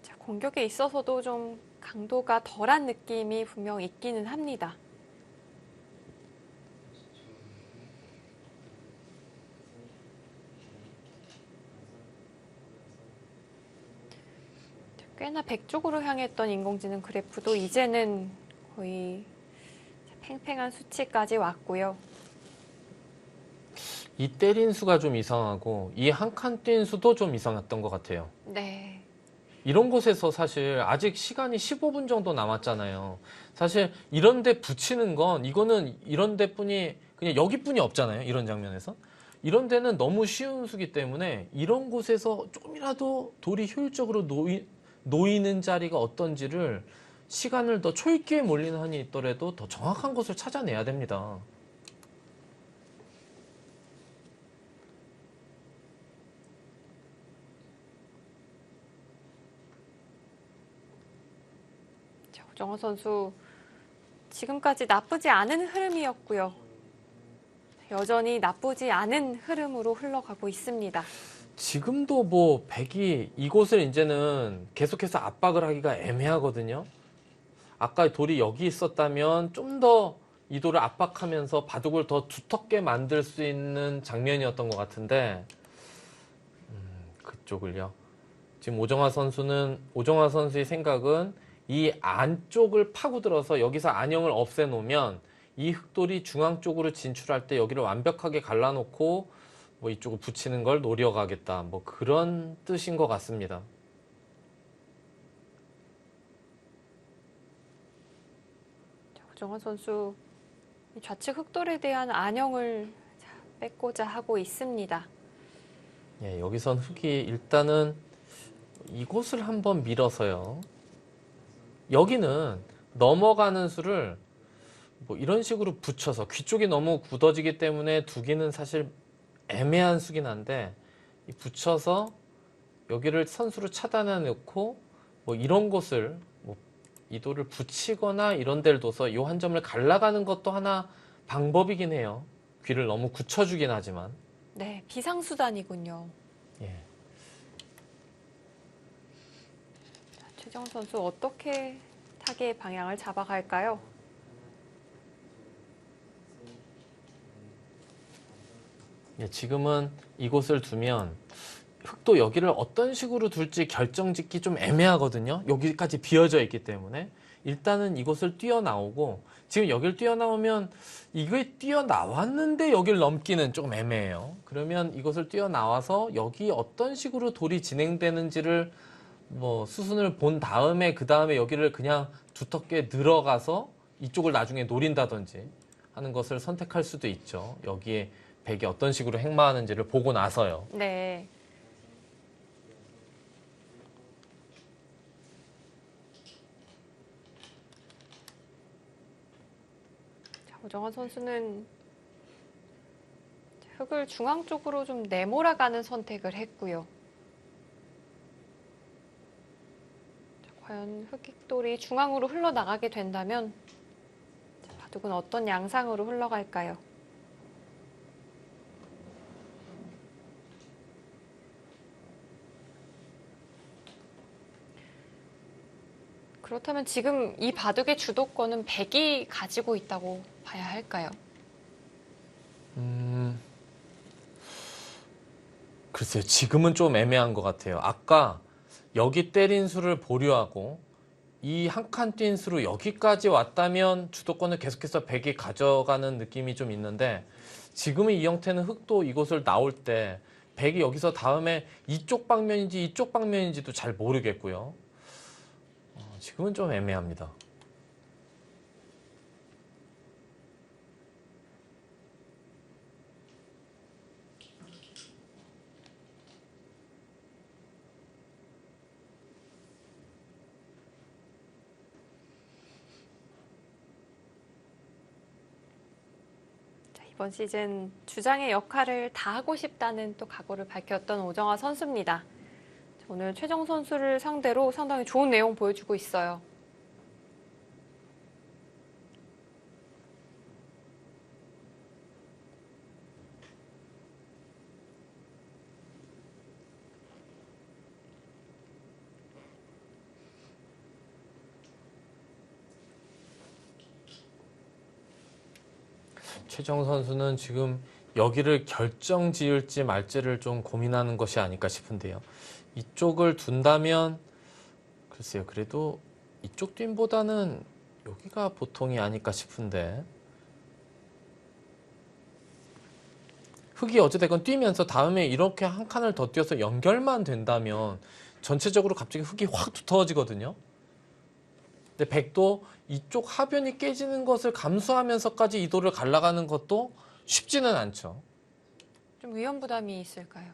자, 공격에 있어서도 좀 강도가 덜한 느낌이 분명 있기는 합니다. 꽤나 100쪽으로 향했던 인공지능 그래프도 이제는 거의 팽팽한 수치까지 왔고요. 이 때린 수가 좀 이상하고 이 한 칸 뛴 수도 좀 이상했던 것 같아요. 네. 이런 곳에서 사실 아직 시간이 15분 정도 남았잖아요. 사실 이런 데 붙이는 건 이거는 이런 데뿐이 그냥 여기뿐이 없잖아요. 이런 장면에서. 이런 데는 너무 쉬운 수기 때문에 이런 곳에서 좀이라도 돌이 효율적으로 놓이는 자리가 어떤지를 시간을 더 초입기에 몰리는 한이 있더라도 더 정확한 곳을 찾아내야 됩니다. 오정호 선수 지금까지 나쁘지 않은 흐름이었고요. 여전히 나쁘지 않은 흐름으로 흘러가고 있습니다. 지금도 뭐 백이 이곳을 이제는 계속해서 압박을 하기가 애매하거든요. 아까 돌이 여기 있었다면 좀 더 이 돌을 압박하면서 바둑을 더 두텁게 만들 수 있는 장면이었던 것 같은데 그쪽을요. 지금 오정화 선수의 생각은 이 안쪽을 파고들어서 여기서 안형을 없애놓으면 이 흑돌이 중앙 쪽으로 진출할 때 여기를 완벽하게 갈라놓고 뭐 이쪽을 붙이는 걸 노려가겠다. 뭐 그런 뜻인 것 같습니다. 오정호 선수 좌측 흑돌에 대한 안형을 뺏고자 하고 있습니다. 예, 여기선 흑이 일단은 이곳을 한번 밀어서요. 여기는 넘어가는 수를 뭐 이런 식으로 붙여서 귀 쪽이 너무 굳어지기 때문에 두기는 사실 애매한 수긴 한데 붙여서 여기를 선수로 차단해 놓고 뭐 이런 곳을 뭐 이 돌을 붙이거나 이런 데를 둬서 이 한 점을 갈라가는 것도 하나 방법이긴 해요. 귀를 너무 굳혀주긴 하지만. 네, 비상수단이군요. 예. 최정호 선수 어떻게 타겟 방향을 잡아갈까요? 예, 지금은 이곳을 두면 흑도 여기를 어떤 식으로 둘지 결정짓기 좀 애매하거든요. 여기까지 비어져 있기 때문에 일단은 이곳을 뛰어나오고 지금 여길 뛰어나오면 이게 뛰어나왔는데 여길 넘기는 조금 애매해요. 그러면 이곳을 뛰어나와서 여기 어떤 식으로 돌이 진행되는지를 뭐 수순을 본 다음에 그 다음에 여기를 그냥 두텁게 늘어가서 이쪽을 나중에 노린다든지 하는 것을 선택할 수도 있죠. 여기에 백이 어떤 식으로 행마하는지를 보고 나서요. 네. 오정환 선수는 흑을 중앙 쪽으로 좀 내몰아가는 선택을 했고요. 과연 흑익돌이 중앙으로 흘러나가게 된다면 바둑은 어떤 양상으로 흘러갈까요? 그렇다면 지금 이 바둑의 주도권은 백이 가지고 있다고 봐야 할까요? 글쎄요. 지금은 좀 애매한 것 같아요. 아까 여기 때린 수를 보류하고 이 한 칸 뛴 수로 여기까지 왔다면 주도권을 계속해서 백이 가져가는 느낌이 좀 있는데 지금의 이 형태는 흑도 이곳을 나올 때 백이 여기서 다음에 이쪽 방면인지 이쪽 방면인지도 잘 모르겠고요. 지금은 좀 애매합니다. 이번 시즌 주장의 역할을 다 하고 싶다는 또 각오를 밝혔던 오정화 선수입니다. 오늘 최정 선수를 상대로 상당히 좋은 내용 보여주고 있어요. 최정 선수는 지금 여기를 결정 지을지 말지를 좀 고민하는 것이 아닐까 싶은데요. 이쪽을 둔다면 글쎄요. 그래도 이쪽 뛴보다는 여기가 보통이 아닐까 싶은데. 흙이 어찌됐건 뛰면서 다음에 이렇게 한 칸을 더 뛰어서 연결만 된다면 전체적으로 갑자기 흙이 확 두터워지거든요. 근데 백도 이쪽 하변이 깨지는 것을 감수하면서까지 이 돌을 갈라가는 것도 쉽지는 않죠. 좀 위험 부담이 있을까요?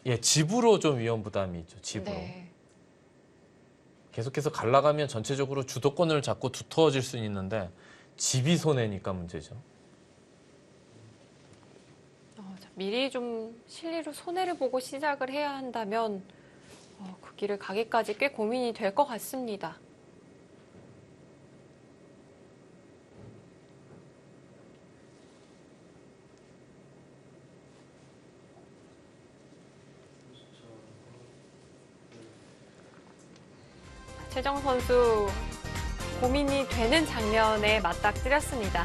예, 집으로 좀 위험 부담이 있죠. 집으로. 네. 계속해서 갈라가면 전체적으로 주도권을 잡고 두터워질 수는 있는데 집이 손해니까 문제죠. 자, 미리 좀 실리로 손해를 보고 시작을 해야 한다면 그 길을 가기까지 꽤 고민이 될 것 같습니다. 최정 선수 고민이 되는 장면에 맞닥뜨렸습니다.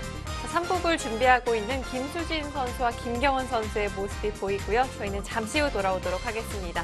3국을 준비하고 있는 김수진 선수와 김경원 선수의 모습이 보이고요. 저희는 잠시 후 돌아오도록 하겠습니다.